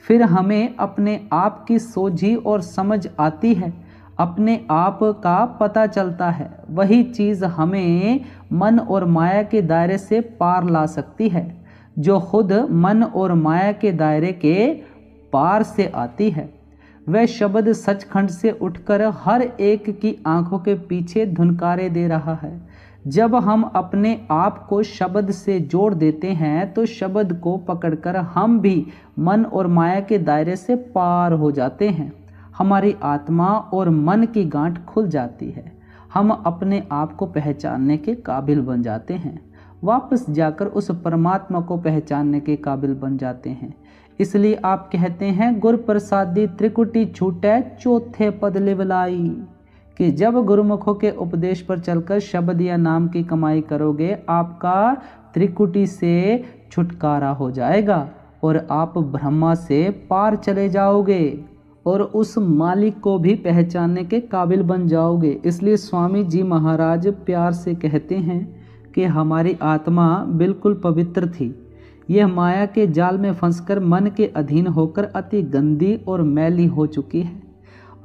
फिर हमें अपने आप की सोझी और समझ आती है, अपने आप का पता चलता है। वही चीज़ हमें मन और माया के दायरे से पार ला सकती है, जो खुद मन और माया के दायरे के पार से आती है। वह शब्द सचखंड से उठकर हर एक की आंखों के पीछे धुनकारे दे रहा है। जब हम अपने आप को शब्द से जोड़ देते हैं तो शब्द को पकड़कर हम भी मन और माया के दायरे से पार हो जाते हैं। हमारी आत्मा और मन की गांठ खुल जाती है। हम अपने आप को पहचानने के काबिल बन जाते हैं, वापस जाकर उस परमात्मा को पहचानने के काबिल बन जाते हैं। इसलिए आप कहते हैं, गुर प्रसादी त्रिकुटी छूटे चौथे पद लिवलाई, कि जब गुरुमुखों के उपदेश पर चलकर शब्द या नाम की कमाई करोगे, आपका त्रिकुटी से छुटकारा हो जाएगा और आप ब्रह्मा से पार चले जाओगे और उस मालिक को भी पहचानने के काबिल बन जाओगे। इसलिए स्वामी जी महाराज प्यार से कहते हैं कि हमारी आत्मा बिल्कुल पवित्र थी। यह माया के जाल में फंसकर मन के अधीन होकर अति गंदी और मैली हो चुकी है।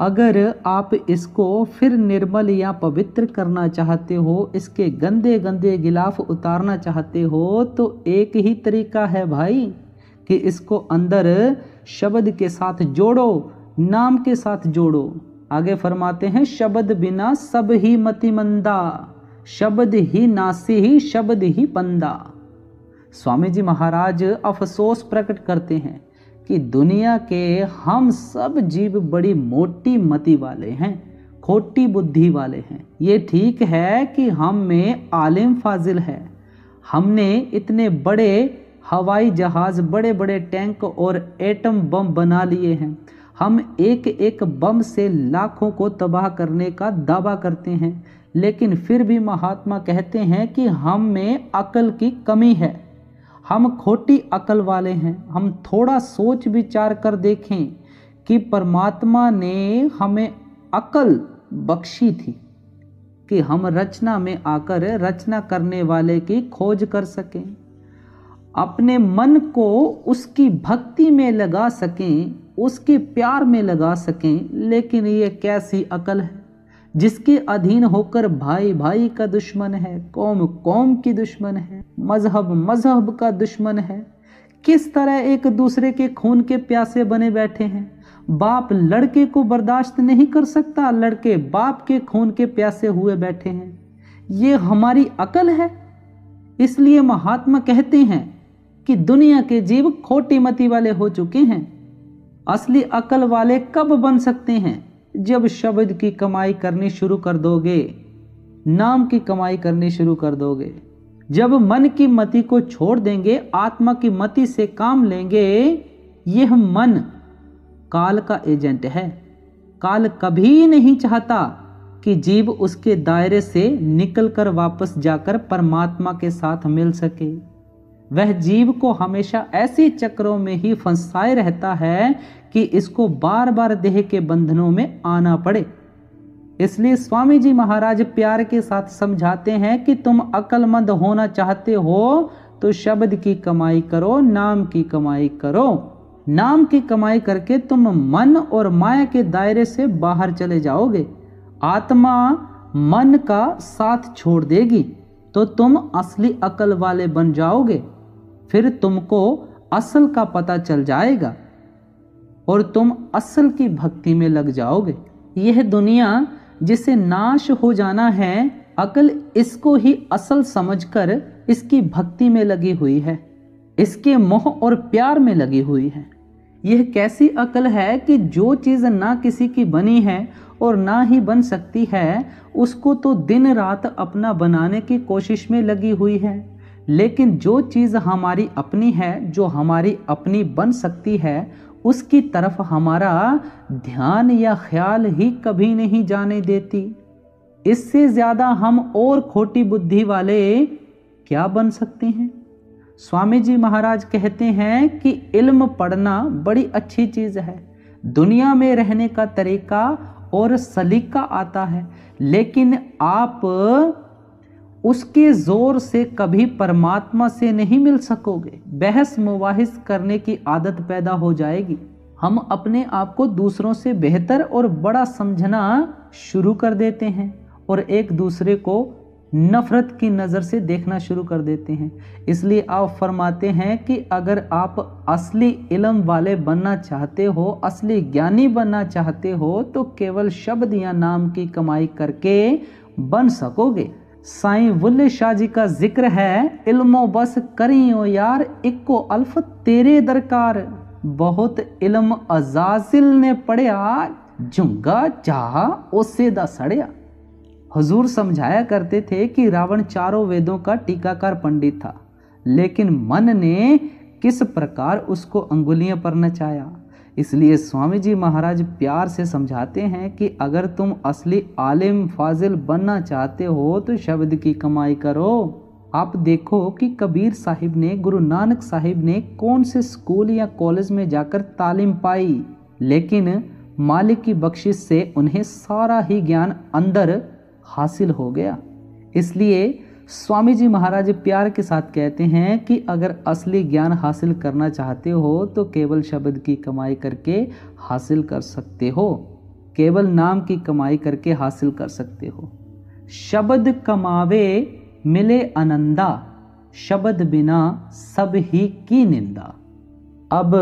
अगर आप इसको फिर निर्मल या पवित्र करना चाहते हो, इसके गंदे गंदे गिलाफ उतारना चाहते हो, तो एक ही तरीका है भाई, कि इसको अंदर शब्द के साथ जोड़ो, नाम के साथ जोड़ो। आगे फरमाते हैं, शब्द बिना सब ही मति मंदा, शब्द ही नासी ही शब्द ही पंदा। स्वामी जी महाराज अफसोस प्रकट करते हैं कि दुनिया के हम सब जीव बड़ी मोटी मति वाले हैं, खोटी बुद्धि वाले हैं। ये ठीक है कि हम में आलिम फाजिल है, हमने इतने बड़े हवाई जहाज, बड़े बड़े टैंक और एटम बम बना लिए हैं, हम एक एक बम से लाखों को तबाह करने का दावा करते हैं, लेकिन फिर भी महात्मा कहते हैं कि हम में अकल की कमी है, हम खोटी अकल वाले हैं। हम थोड़ा सोच विचार कर देखें कि परमात्मा ने हमें अकल बख्शी थी कि हम रचना में आकर रचना करने वाले की खोज कर सकें, अपने मन को उसकी भक्ति में लगा सकें, उसके प्यार में लगा सकें। लेकिन ये कैसी अकल है जिसके अधीन होकर भाई भाई का दुश्मन है, कौम कौम की दुश्मन है, मजहब मजहब का दुश्मन है। किस तरह एक दूसरे के खून के प्यासे बने बैठे हैं। बाप लड़के को बर्दाश्त नहीं कर सकता, लड़के बाप के खून के प्यासे हुए बैठे हैं। ये हमारी अकल है। इसलिए महात्मा कहते हैं कि दुनिया के जीव खोटी मति वाले हो चुके हैं। असली अकल वाले कब बन सकते हैं? जब शब्द की कमाई करनी शुरू कर दोगे, नाम की कमाई करनी शुरू कर दोगे, जब मन की मति को छोड़ देंगे, आत्मा की मति से काम लेंगे। यह मन काल का एजेंट है। काल कभी नहीं चाहता कि जीव उसके दायरे से निकलकर वापस जाकर परमात्मा के साथ मिल सके। वह जीव को हमेशा ऐसे चक्रों में ही फंसाए रहता है कि इसको बार बार देह के बंधनों में आना पड़े। इसलिए स्वामी जी महाराज प्यार के साथ समझाते हैं कि तुम अक्लमंद होना चाहते हो तो शब्द की कमाई करो, नाम की कमाई करो। नाम की कमाई करके तुम मन और माया के दायरे से बाहर चले जाओगे। आत्मा मन का साथ छोड़ देगी तो तुम असली अकल वाले बन जाओगे। फिर तुमको असल का पता चल जाएगा और तुम असल की भक्ति में लग जाओगे। यह दुनिया जिसे नाश हो जाना है, अकल इसको ही असल समझकर इसकी भक्ति में लगी हुई है, इसके मोह और प्यार में लगी हुई है। यह कैसी अकल है कि जो चीज़ ना किसी की बनी है और ना ही बन सकती है, उसको तो दिन रात अपना बनाने की कोशिश में लगी हुई है। लेकिन जो चीज़ हमारी अपनी है, जो हमारी अपनी बन सकती है, उसकी तरफ हमारा ध्यान या ख्याल ही कभी नहीं जाने देती। इससे ज़्यादा हम और खोटी बुद्धि वाले क्या बन सकते हैं? स्वामी जी महाराज कहते हैं कि इल्म पढ़ना बड़ी अच्छी चीज़ है, दुनिया में रहने का तरीका और सलीका आता है, लेकिन आप उसके जोर से कभी परमात्मा से नहीं मिल सकोगे। बहस मुबाहिस करने की आदत पैदा हो जाएगी। हम अपने आप को दूसरों से बेहतर और बड़ा समझना शुरू कर देते हैं और एक दूसरे को नफरत की नज़र से देखना शुरू कर देते हैं। इसलिए आप फरमाते हैं कि अगर आप असली इल्म वाले बनना चाहते हो, असली ज्ञानी बनना चाहते हो, तो केवल शब्द या नाम की कमाई करके बन सकोगे। साईं बुल्ले शाह जी का जिक्र है, इल्मो बस करियो यार, इक्को अल्फ तेरे दरकार। बहुत इल्म अजाजिल ने पढ़िया, झुंगा चाहा ओसे दा सड़िया। हुजूर समझाया करते थे कि रावण चारों वेदों का टीकाकार पंडित था, लेकिन मन ने किस प्रकार उसको अंगुलियां पर नचाया। इसलिए स्वामी जी महाराज प्यार से समझाते हैं कि अगर तुम असली आलिम फाजिल बनना चाहते हो तो शब्द की कमाई करो। आप देखो कि कबीर साहिब ने, गुरु नानक साहिब ने कौन से स्कूल या कॉलेज में जाकर तालीम पाई, लेकिन मालिक की बख्शिश से उन्हें सारा ही ज्ञान अंदर हासिल हो गया। इसलिए स्वामी जी महाराज प्यार के साथ कहते हैं कि अगर असली ज्ञान हासिल करना चाहते हो तो केवल शब्द की कमाई करके हासिल कर सकते हो, केवल नाम की कमाई करके हासिल कर सकते हो। शब्द कमावे मिले आनंदा, शब्द बिना सब ही की निंदा। अब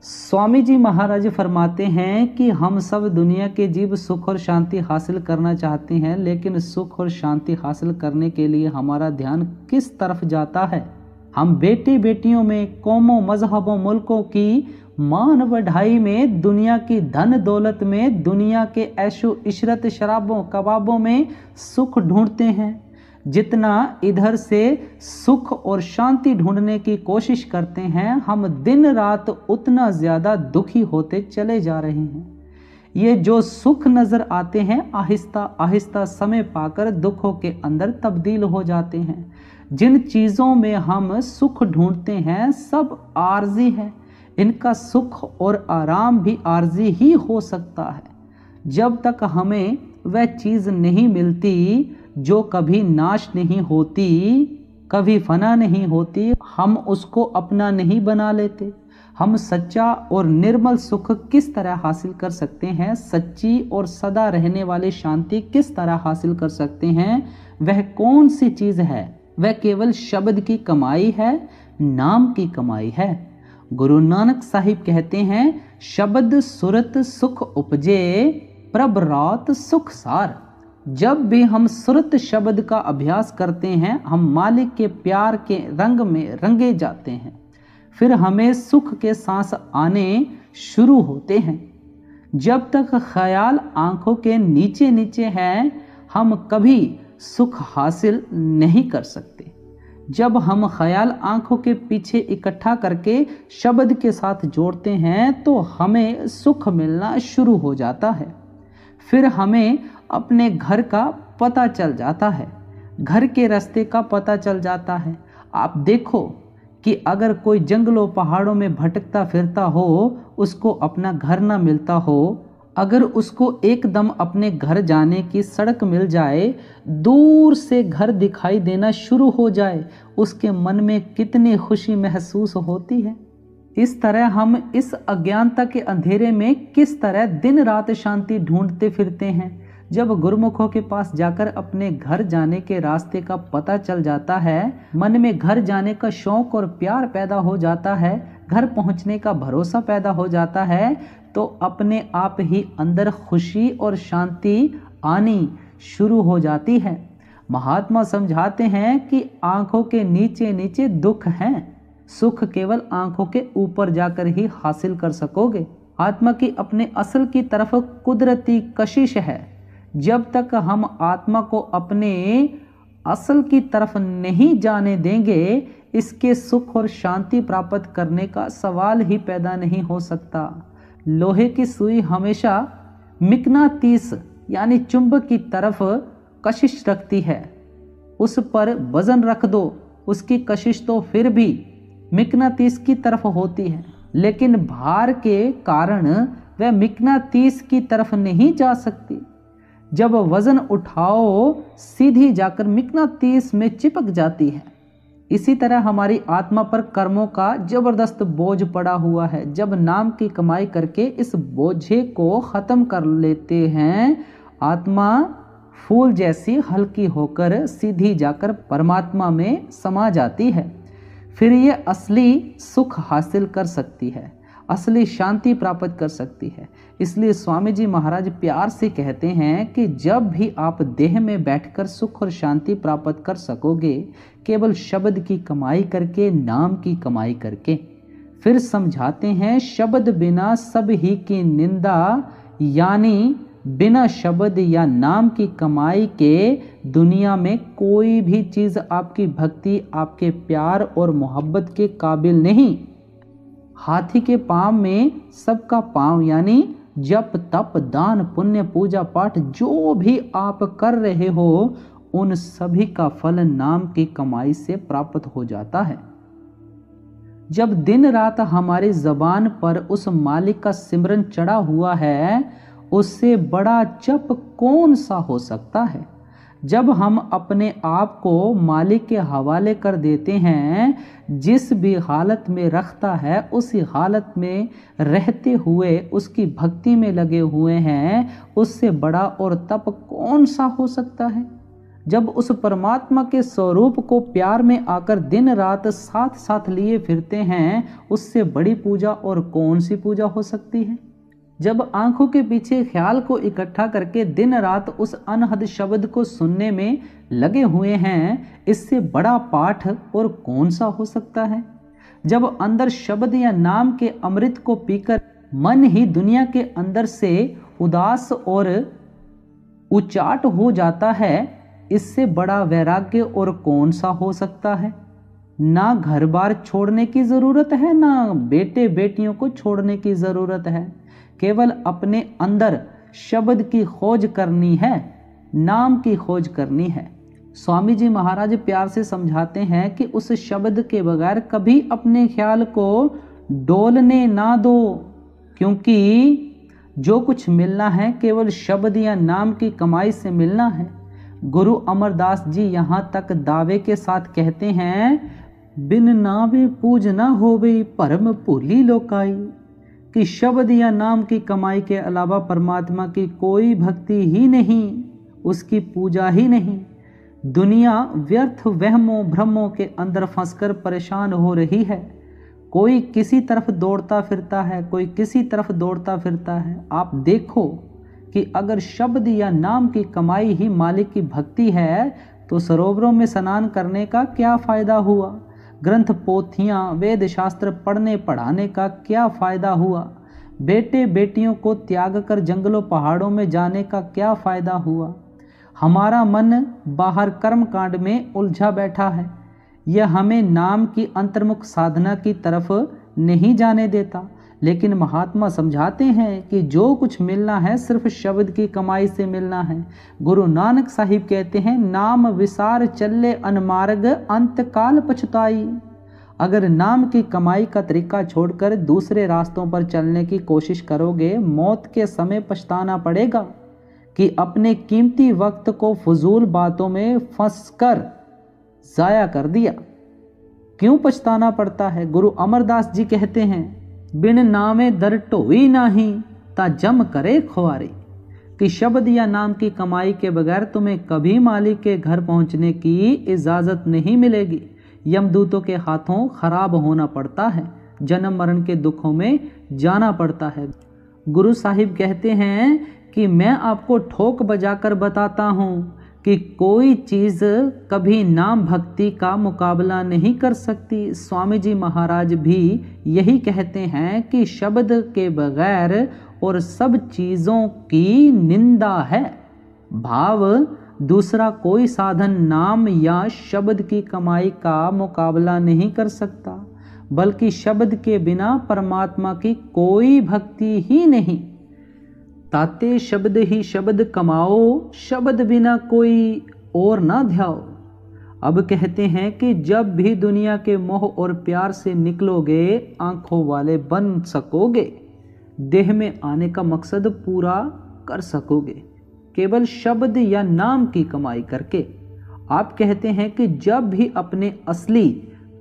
स्वामी जी महाराज फरमाते हैं कि हम सब दुनिया के जीव सुख और शांति हासिल करना चाहते हैं, लेकिन सुख और शांति हासिल करने के लिए हमारा ध्यान किस तरफ जाता है? हम बेटे बेटियों में, कौमों, मजहबों, मुल्कों की मान बढ़ाई में, दुनिया की धन दौलत में, दुनिया के ऐशो इशरत शराबों कबाबों में सुख ढूंढते हैं। जितना इधर से सुख और शांति ढूंढने की कोशिश करते हैं, हम दिन रात उतना ज़्यादा दुखी होते चले जा रहे हैं। ये जो सुख नज़र आते हैं, आहिस्ता आहिस्ता समय पाकर दुखों के अंदर तब्दील हो जाते हैं। जिन चीज़ों में हम सुख ढूंढते हैं सब आर्जी है। इनका सुख और आराम भी आर्जी ही हो सकता है। जब तक हमें वह चीज़ नहीं मिलती जो कभी नाश नहीं होती, कभी फना नहीं होती, हम उसको अपना नहीं बना लेते। हम सच्चा और निर्मल सुख किस तरह हासिल कर सकते हैं, सच्ची और सदा रहने वाली शांति किस तरह हासिल कर सकते हैं, वह कौन सी चीज़ है? वह केवल शब्द की कमाई है, नाम की कमाई है। गुरु नानक साहिब कहते हैं, शब्द सुरत सुख उपजे, प्रभ रात सुख सार। जब भी हम सुरत शब्द का अभ्यास करते हैं, हम मालिक के प्यार के रंग में रंगे जाते हैं। फिर हमें सुख के सांस आने शुरू होते हैं। जब तक ख्याल आंखों के नीचे नीचे है, हम कभी सुख हासिल नहीं कर सकते। जब हम ख्याल आंखों के पीछे इकट्ठा करके शब्द के साथ जोड़ते हैं तो हमें सुख मिलना शुरू हो जाता है। फिर हमें अपने घर का पता चल जाता है, घर के रास्ते का पता चल जाता है। आप देखो कि अगर कोई जंगलों पहाड़ों में भटकता फिरता हो, उसको अपना घर ना मिलता हो, अगर उसको एकदम अपने घर जाने की सड़क मिल जाए, दूर से घर दिखाई देना शुरू हो जाए, उसके मन में कितनी खुशी महसूस होती है। इस तरह हम इस अज्ञानता के अंधेरे में किस तरह दिन रात शांति ढूंढते फिरते हैं। जब गुरुमुखों के पास जाकर अपने घर जाने के रास्ते का पता चल जाता है, मन में घर जाने का शौक और प्यार पैदा हो जाता है, घर पहुंचने का भरोसा पैदा हो जाता है, तो अपने आप ही अंदर खुशी और शांति आनी शुरू हो जाती है। महात्मा समझाते हैं कि आंखों के नीचे नीचे दुख हैं, सुख केवल आंखों के ऊपर जाकर ही हासिल कर सकोगे। आत्मा की अपने असल की तरफ कुदरती कशिश है। जब तक हम आत्मा को अपने असल की तरफ नहीं जाने देंगे, इसके सुख और शांति प्राप्त करने का सवाल ही पैदा नहीं हो सकता। लोहे की सुई हमेशा मिकनातीस यानी चुंबक की तरफ कशिश रखती है। उस पर वजन रख दो, उसकी कशिश तो फिर भी मिकनातीस की तरफ होती है, लेकिन भार के कारण वह मिकनातीस की तरफ नहीं जा सकती। जब वजन उठाओ सीधी जाकर मिकनातीस में चिपक जाती है। इसी तरह हमारी आत्मा पर कर्मों का जबरदस्त बोझ पड़ा हुआ है। जब नाम की कमाई करके इस बोझे को खत्म कर लेते हैं, आत्मा फूल जैसी हल्की होकर सीधी जाकर परमात्मा में समा जाती है। फिर ये असली सुख हासिल कर सकती है, असली शांति प्राप्त कर सकती है। इसलिए स्वामी जी महाराज प्यार से कहते हैं कि जब भी आप देह में बैठकर सुख और शांति प्राप्त कर सकोगे, केवल शब्द की कमाई करके, नाम की कमाई करके। फिर समझाते हैं, शब्द बिना सब ही की निंदा, यानी बिना शब्द या नाम की कमाई के दुनिया में कोई भी चीज़ आपकी भक्ति, आपके प्यार और मोहब्बत के काबिल नहीं। हाथी के पाँव में सबका पाँव, यानी जप तप दान पुण्य पूजा पाठ जो भी आप कर रहे हो, उन सभी का फल नाम की कमाई से प्राप्त हो जाता है। जब दिन रात हमारी जबान पर उस मालिक का सिमरन चढ़ा हुआ है, उससे बड़ा जप कौन सा हो सकता है। जब हम अपने आप को मालिक के हवाले कर देते हैं, जिस भी हालत में रखता है उसी हालत में रहते हुए उसकी भक्ति में लगे हुए हैं, उससे बड़ा और तप कौन सा हो सकता है। जब उस परमात्मा के स्वरूप को प्यार में आकर दिन रात साथ साथ लिए फिरते हैं, उससे बड़ी पूजा और कौन सी पूजा हो सकती है। जब आंखों के पीछे ख्याल को इकट्ठा करके दिन रात उस अनहद शब्द को सुनने में लगे हुए हैं, इससे बड़ा पाठ और कौन सा हो सकता है। जब अंदर शब्द या नाम के अमृत को पीकर मन ही दुनिया के अंदर से उदास और उचाट हो जाता है, इससे बड़ा वैराग्य और कौन सा हो सकता है। ना घर बार छोड़ने की ज़रूरत है, ना बेटे बेटियों को छोड़ने की ज़रूरत है। केवल अपने अंदर शब्द की खोज करनी है, नाम की खोज करनी है। स्वामी जी महाराज प्यार से समझाते हैं कि उस शब्द के बगैर कभी अपने ख्याल को डोलने ना दो, क्योंकि जो कुछ मिलना है केवल शब्द या नाम की कमाई से मिलना है। गुरु अमरदास जी यहाँ तक दावे के साथ कहते हैं, बिन नावे पूज ना होवे परम भूली लोकाई, कि शब्द या नाम की कमाई के अलावा परमात्मा की कोई भक्ति ही नहीं, उसकी पूजा ही नहीं। दुनिया व्यर्थ वहमों भ्रमों के अंदर फंसकर परेशान हो रही है। कोई किसी तरफ दौड़ता फिरता है, कोई किसी तरफ दौड़ता फिरता है। आप देखो कि अगर शब्द या नाम की कमाई ही मालिक की भक्ति है तो सरोवरों में स्नान करने का क्या फ़ायदा हुआ, ग्रंथ पोथियाँ वेद शास्त्र पढ़ने पढ़ाने का क्या फ़ायदा हुआ, बेटे बेटियों को त्याग कर जंगलों पहाड़ों में जाने का क्या फ़ायदा हुआ। हमारा मन बाहर कर्म कांड में उलझा बैठा है, यह हमें नाम की अंतर्मुख साधना की तरफ नहीं जाने देता। लेकिन महात्मा समझाते हैं कि जो कुछ मिलना है सिर्फ शब्द की कमाई से मिलना है। गुरु नानक साहिब कहते हैं, नाम विसार चले अनमार्ग अंत काल पछताई। अगर नाम की कमाई का तरीका छोड़कर दूसरे रास्तों पर चलने की कोशिश करोगे, मौत के समय पछताना पड़ेगा कि अपने कीमती वक्त को फजूल बातों में फंसकर जाया कर दिया। क्यों पछताना पड़ता है? गुरु अमरदास जी कहते हैं, बिन नामे दर ढोई नाही ता जम करे खुआरी, कि शब्द या नाम की कमाई के बगैर तुम्हें कभी मालिक के घर पहुंचने की इजाज़त नहीं मिलेगी। यमदूतों के हाथों खराब होना पड़ता है, जन्म मरण के दुखों में जाना पड़ता है। गुरु साहिब कहते हैं कि मैं आपको ठोक बजाकर बताता हूँ कि कोई चीज़ कभी नाम भक्ति का मुकाबला नहीं कर सकती। स्वामी जी महाराज भी यही कहते हैं कि शब्द के बगैर और सब चीज़ों की निंदा है। भाव दूसरा कोई साधन नाम या शब्द की कमाई का मुकाबला नहीं कर सकता, बल्कि शब्द के बिना परमात्मा की कोई भक्ति ही नहीं। ताते शब्द ही शब्द कमाओ, शब्द बिना कोई और ना ध्याओ। अब कहते हैं कि जब भी दुनिया के मोह और प्यार से निकलोगे, आंखों वाले बन सकोगे, देह में आने का मकसद पूरा कर सकोगे, केवल शब्द या नाम की कमाई करके। आप कहते हैं कि जब भी अपने असली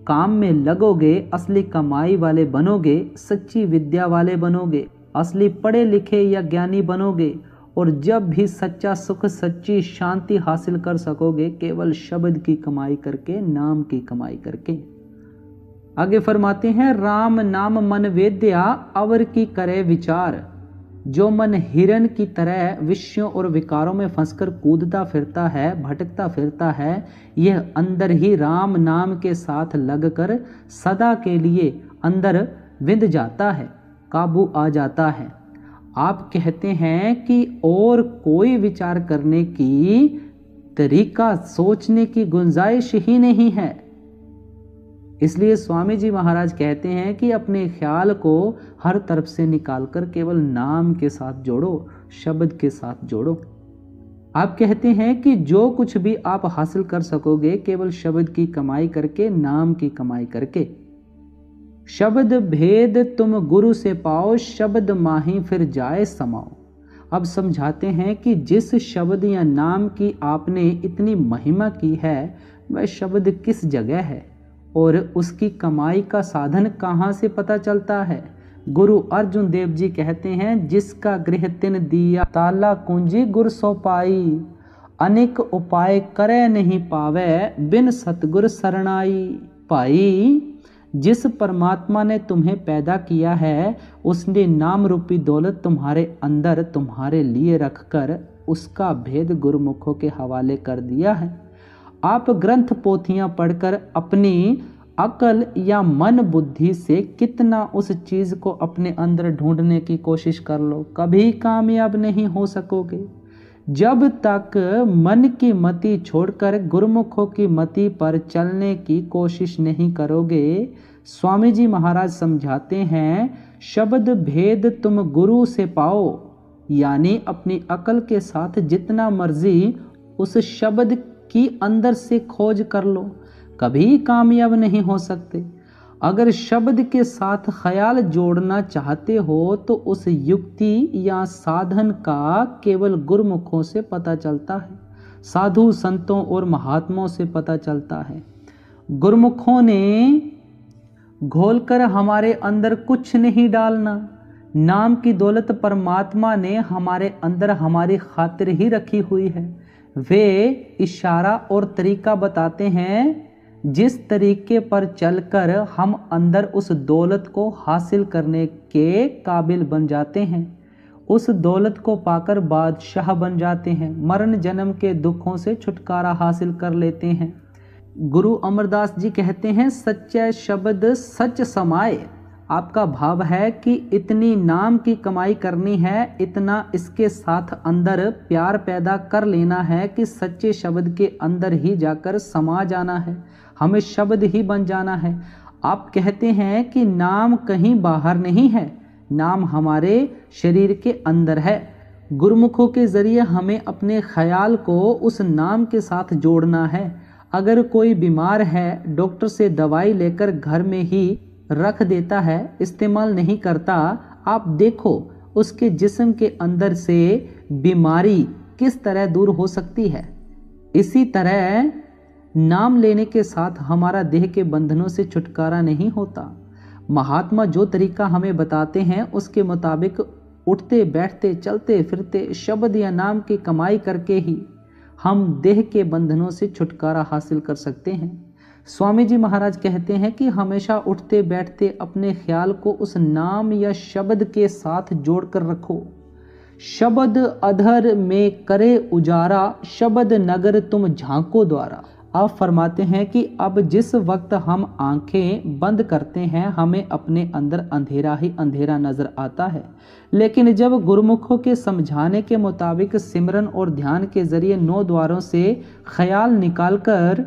काम में लगोगे, असली कमाई वाले बनोगे, सच्ची विद्या वाले बनोगे, असली पढ़े लिखे या ज्ञानी बनोगे, और जब भी सच्चा सुख सच्ची शांति हासिल कर सकोगे, केवल शब्द की कमाई करके, नाम की कमाई करके। आगे फरमाते हैं, राम नाम मन वेद्या अवर की करे विचार। जो मन हिरन की तरह विषयों और विकारों में फंसकर कूदता फिरता है, भटकता फिरता है, यह अंदर ही राम नाम के साथ लगकर सदा के लिए अंदर विंध जाता है, काबू आ जाता है। आप कहते हैं कि और कोई विचार करने की तरीका, सोचने की गुंजाइश ही नहीं है। इसलिए स्वामी जी महाराज कहते हैं कि अपने ख्याल को हर तरफ से निकालकर केवल नाम के साथ जोड़ो, शब्द के साथ जोड़ो। आप कहते हैं कि जो कुछ भी आप हासिल कर सकोगे, केवल शब्द की कमाई करके, नाम की कमाई करके। शब्द भेद तुम गुरु से पाओ, शब्द माही फिर जाए समाओ। अब समझाते हैं कि जिस शब्द या नाम की आपने इतनी महिमा की है, वह शब्द किस जगह है और उसकी कमाई का साधन कहाँ से पता चलता है। गुरु अर्जुन देव जी कहते हैं, जिसका गृह तिन दिया ताला कुंजी गुर सो पाई, अनेक उपाय करे नहीं पावे बिन सतगुर शरणाई। भाई, जिस परमात्मा ने तुम्हें पैदा किया है, उसने नाम रूपी दौलत तुम्हारे अंदर तुम्हारे लिए रखकर उसका भेद गुरुमुखों के हवाले कर दिया है। आप ग्रंथ पोथियां पढ़कर अपनी अकल या मन बुद्धि से कितना उस चीज को अपने अंदर ढूंढने की कोशिश कर लो, कभी कामयाब नहीं हो सकोगे। जब तक मन की मति छोड़कर गुरुमुखों की मति पर चलने की कोशिश नहीं करोगे। स्वामी जी महाराज समझाते हैं, शब्द भेद तुम गुरु से पाओ, यानी अपनी अकल के साथ जितना मर्जी उस शब्द की अंदर से खोज कर लो, कभी कामयाब नहीं हो सकते। अगर शब्द के साथ ख्याल जोड़ना चाहते हो तो उस युक्ति या साधन का केवल गुरुमुखों से पता चलता है, साधु संतों और महात्माओं से पता चलता है। गुरुमुखों ने घोलकर हमारे अंदर कुछ नहीं डालना। नाम की दौलत परमात्मा ने हमारे अंदर हमारी खातिर ही रखी हुई है। वे इशारा और तरीका बताते हैं, जिस तरीके पर चलकर हम अंदर उस दौलत को हासिल करने के काबिल बन जाते हैं, उस दौलत को पाकर बादशाह बन जाते हैं, मरण जन्म के दुखों से छुटकारा हासिल कर लेते हैं। गुरु अमरदास जी कहते हैं, सच्चा शब्द सच समाए। आपका भाव है कि इतनी नाम की कमाई करनी है, इतना इसके साथ अंदर प्यार पैदा कर लेना है कि सच्चे शब्द के अंदर ही जाकर समा जाना है, हमें शब्द ही बन जाना है। आप कहते हैं कि नाम कहीं बाहर नहीं है, नाम हमारे शरीर के अंदर है। गुरुमुखों के जरिए हमें अपने ख्याल को उस नाम के साथ जोड़ना है। अगर कोई बीमार है, डॉक्टर से दवाई लेकर घर में ही रख देता है, इस्तेमाल नहीं करता, आप देखो उसके जिस्म के अंदर से बीमारी किस तरह दूर हो सकती है। इसी तरह नाम लेने के साथ हमारा देह के बंधनों से छुटकारा नहीं होता। महात्मा जो तरीका हमें बताते हैं उसके मुताबिक उठते बैठते चलते फिरते शब्द या नाम की कमाई करके ही हम देह के बंधनों से छुटकारा हासिल कर सकते हैं। स्वामी जी महाराज कहते हैं कि हमेशा उठते बैठते अपने ख्याल को उस नाम या शब्द के साथ जोड़कर रखो। शब्द अधर में करे उजारा, शब्द नगर तुम झांको द्वारा। आप फरमाते हैं कि अब जिस वक्त हम आंखें बंद करते हैं हमें अपने अंदर अंधेरा ही अंधेरा नजर आता है, लेकिन जब गुरुमुखों के समझाने के मुताबिक सिमरन और ध्यान के जरिए 9 द्वारों से ख्याल निकालकर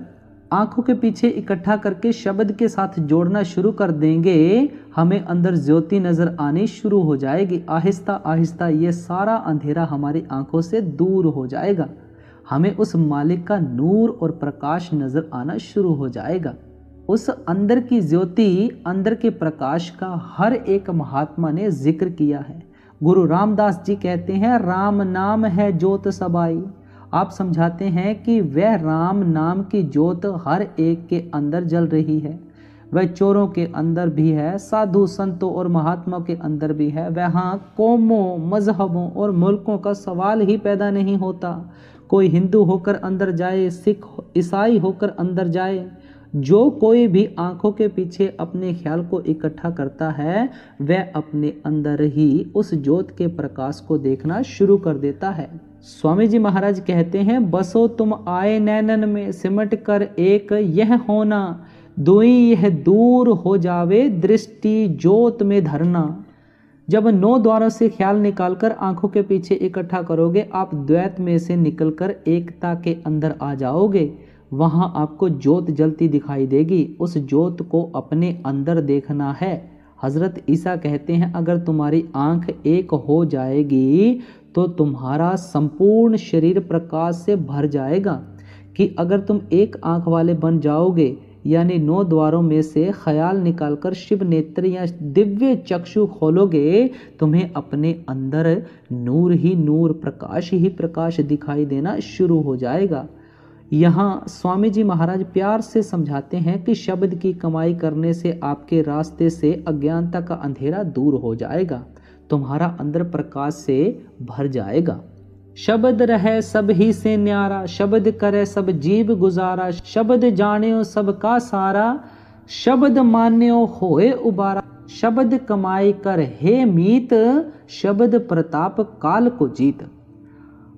आंखों के पीछे इकट्ठा करके शब्द के साथ जोड़ना शुरू कर देंगे, हमें अंदर ज्योति नजर आनी शुरू हो जाएगी। आहिस्ता आहिस्ता ये सारा अंधेरा हमारी आंखों से दूर हो जाएगा, हमें उस मालिक का नूर और प्रकाश नजर आना शुरू हो जाएगा। उस अंदर की ज्योति, अंदर के प्रकाश का हर एक महात्मा ने जिक्र किया है। गुरु रामदास जी कहते हैं, राम नाम है ज्योत समाई। आप समझाते हैं कि वह राम नाम की ज्योत हर एक के अंदर जल रही है। वह चोरों के अंदर भी है, साधु संतों और महात्मा के अंदर भी है। वहाँ कौमों, मजहबों और मुल्कों का सवाल ही पैदा नहीं होता। कोई हिंदू होकर अंदर जाए, सिख ईसाई होकर अंदर जाए, जो कोई भी आंखों के पीछे अपने ख्याल को इकट्ठा करता है वह अपने अंदर ही उस ज्योत के प्रकाश को देखना शुरू कर देता है। स्वामी जी महाराज कहते हैं, बसो तुम आए नैनन में सिमट कर एक यह होना, दुई यह दूर हो जावे दृष्टि ज्योत में धरना। जब 9 द्वारों से ख्याल निकालकर आंखों के पीछे इकट्ठा करोगे, आप द्वैत में से निकलकर एकता के अंदर आ जाओगे। वहां आपको ज्योत जलती दिखाई देगी, उस ज्योत को अपने अंदर देखना है। हजरत ईसा कहते हैं, अगर तुम्हारी आंख एक हो जाएगी तो तुम्हारा संपूर्ण शरीर प्रकाश से भर जाएगा। कि अगर तुम एक आंख वाले बन जाओगे, यानी 9 द्वारों में से ख्याल निकालकर शिव नेत्र या दिव्य चक्षु खोलोगे, तुम्हें अपने अंदर नूर ही नूर, प्रकाश ही प्रकाश दिखाई देना शुरू हो जाएगा। यहाँ स्वामी जी महाराज प्यार से समझाते हैं कि शब्द की कमाई करने से आपके रास्ते से अज्ञानता का अंधेरा दूर हो जाएगा, तुम्हारा अंदर प्रकाश से भर जाएगा। शब्द रहे सब ही से न्यारा, शब्द करे सब जीव गुजारा, शब्द जान्यो सबका सारा, शब्द मान्यो होए उबारा, शब्द कमाई कर हे मीत, शब्द प्रताप काल को जीत।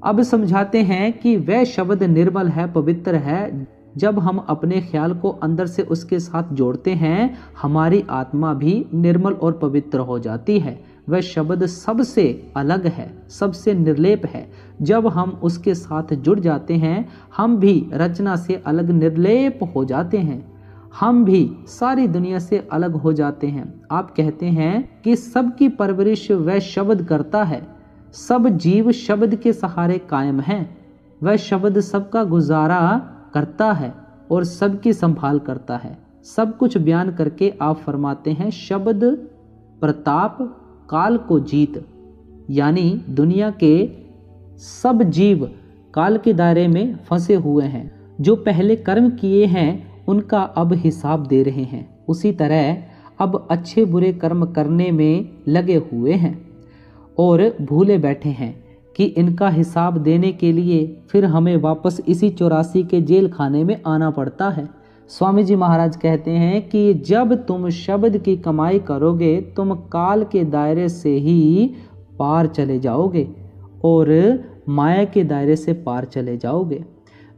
अब समझाते हैं कि वह शब्द निर्मल है, पवित्र है, जब हम अपने ख्याल को अंदर से उसके साथ जोड़ते हैं, हमारी आत्मा भी निर्मल और पवित्र हो जाती है। वह शब्द सबसे अलग है, सबसे निर्लेप है। जब हम उसके साथ जुड़ जाते हैं, हम भी रचना से अलग निर्लेप हो जाते हैं। हम भी सारी दुनिया से अलग हो जाते हैं। आप कहते हैं कि सबकी परवरिश वह शब्द करता है। सब जीव शब्द के सहारे कायम हैं। वह शब्द सबका गुजारा करता है और सबकी संभाल करता है। सब कुछ बयान करके आप फरमाते हैं, शब्द प्रताप काल को जीत। यानी दुनिया के सब जीव काल के दायरे में फंसे हुए हैं। जो पहले कर्म किए हैं उनका अब हिसाब दे रहे हैं। उसी तरह अब अच्छे बुरे कर्म करने में लगे हुए हैं और भूले बैठे हैं कि इनका हिसाब देने के लिए फिर हमें वापस इसी 84 के जेल खाने में आना पड़ता है। स्वामी जी महाराज कहते हैं कि जब तुम शब्द की कमाई करोगे, तुम काल के दायरे से ही पार चले जाओगे और माया के दायरे से पार चले जाओगे।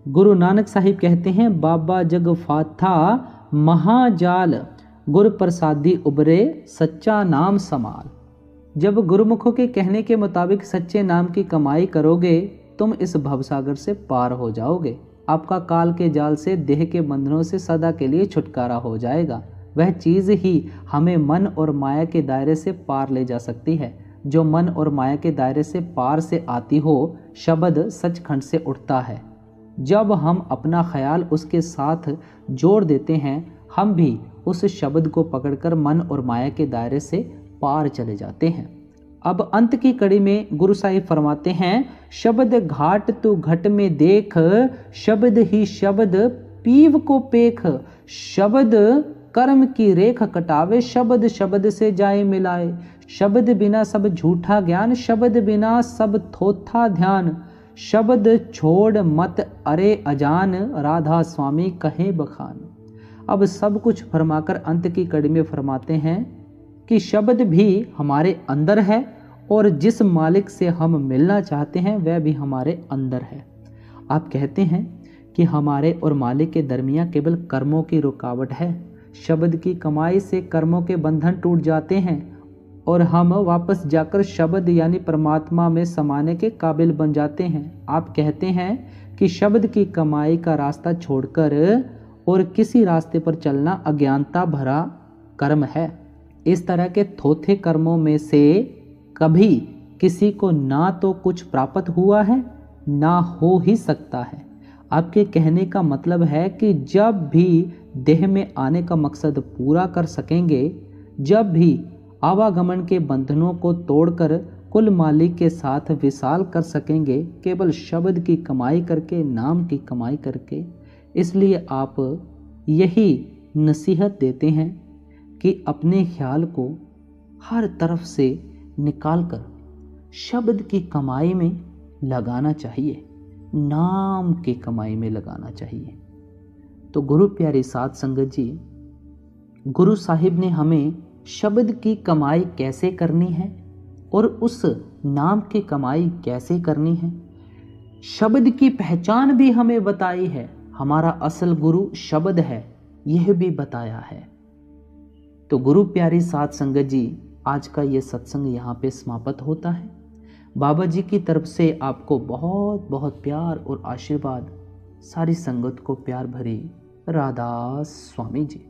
गुरु नानक साहिब कहते हैं, बाबा जग फाथा महाजाल, गुर प्रसादी उबरे सच्चा नाम समाल। जब गुरुमुखों के कहने के मुताबिक सच्चे नाम की कमाई करोगे, तुम इस भवसागर से पार हो जाओगे। आपका काल के जाल से, देह के बंधनों से सदा के लिए छुटकारा हो जाएगा। वह चीज़ ही हमें मन और माया के दायरे से पार ले जा सकती है। जो मन और माया के दायरे से पार से आती हो, शब्द सचखंड से उठता है। जब हम अपना ख्याल उसके साथ जोड़ देते हैं, हम भी उस शब्द को पकड़कर मन और माया के दायरे से पार चले जाते हैं। अब अंत की कड़ी में गुरु साहिब फरमाते हैं, शब्द घाट तू घट में देख, शब्द ही शब्द पीव को पेख। शब्द कर्म की रेख कटावे, शब्द शब्द से जाए मिलाए। शब्द बिना सब झूठा ज्ञान, शब्द बिना सब थोथा ध्यान। शब्द छोड़ मत अरे अजान, राधा स्वामी कहे बखान। अब सब कुछ फरमाकर अंत की कड़ी में फरमाते हैं कि शब्द भी हमारे अंदर है और जिस मालिक से हम मिलना चाहते हैं वह भी हमारे अंदर है। आप कहते हैं कि हमारे और मालिक के दरमियान केवल कर्मों की रुकावट है। शब्द की कमाई से कर्मों के बंधन टूट जाते हैं और हम वापस जाकर शब्द यानी परमात्मा में समाने के काबिल बन जाते हैं। आप कहते हैं कि शब्द की कमाई का रास्ता छोड़कर और किसी रास्ते पर चलना अज्ञानता भरा कर्म है। इस तरह के थोथे कर्मों में से कभी किसी को ना तो कुछ प्राप्त हुआ है, ना हो ही सकता है। आपके कहने का मतलब है कि जब भी देह में आने का मकसद पूरा कर सकेंगे, जब भी आवागमन के बंधनों को तोड़कर कुल मालिक के साथ विशाल कर सकेंगे, केवल शब्द की कमाई करके, नाम की कमाई करके। इसलिए आप यही नसीहत देते हैं कि अपने ख्याल को हर तरफ से निकालकर शब्द की कमाई में लगाना चाहिए, नाम की कमाई में लगाना चाहिए। तो गुरु प्यारी साध संगत जी, गुरु साहिब ने हमें शब्द की कमाई कैसे करनी है और उस नाम की कमाई कैसे करनी है, शब्द की पहचान भी हमें बताई है। हमारा असल गुरु शब्द है, यह भी बताया है। तो गुरु प्यारी साध संगत जी, आज का ये सत्संग यहाँ पे समाप्त होता है। बाबा जी की तरफ से आपको बहुत बहुत प्यार और आशीर्वाद। सारी संगत को प्यार भरी राधा स्वामी जी।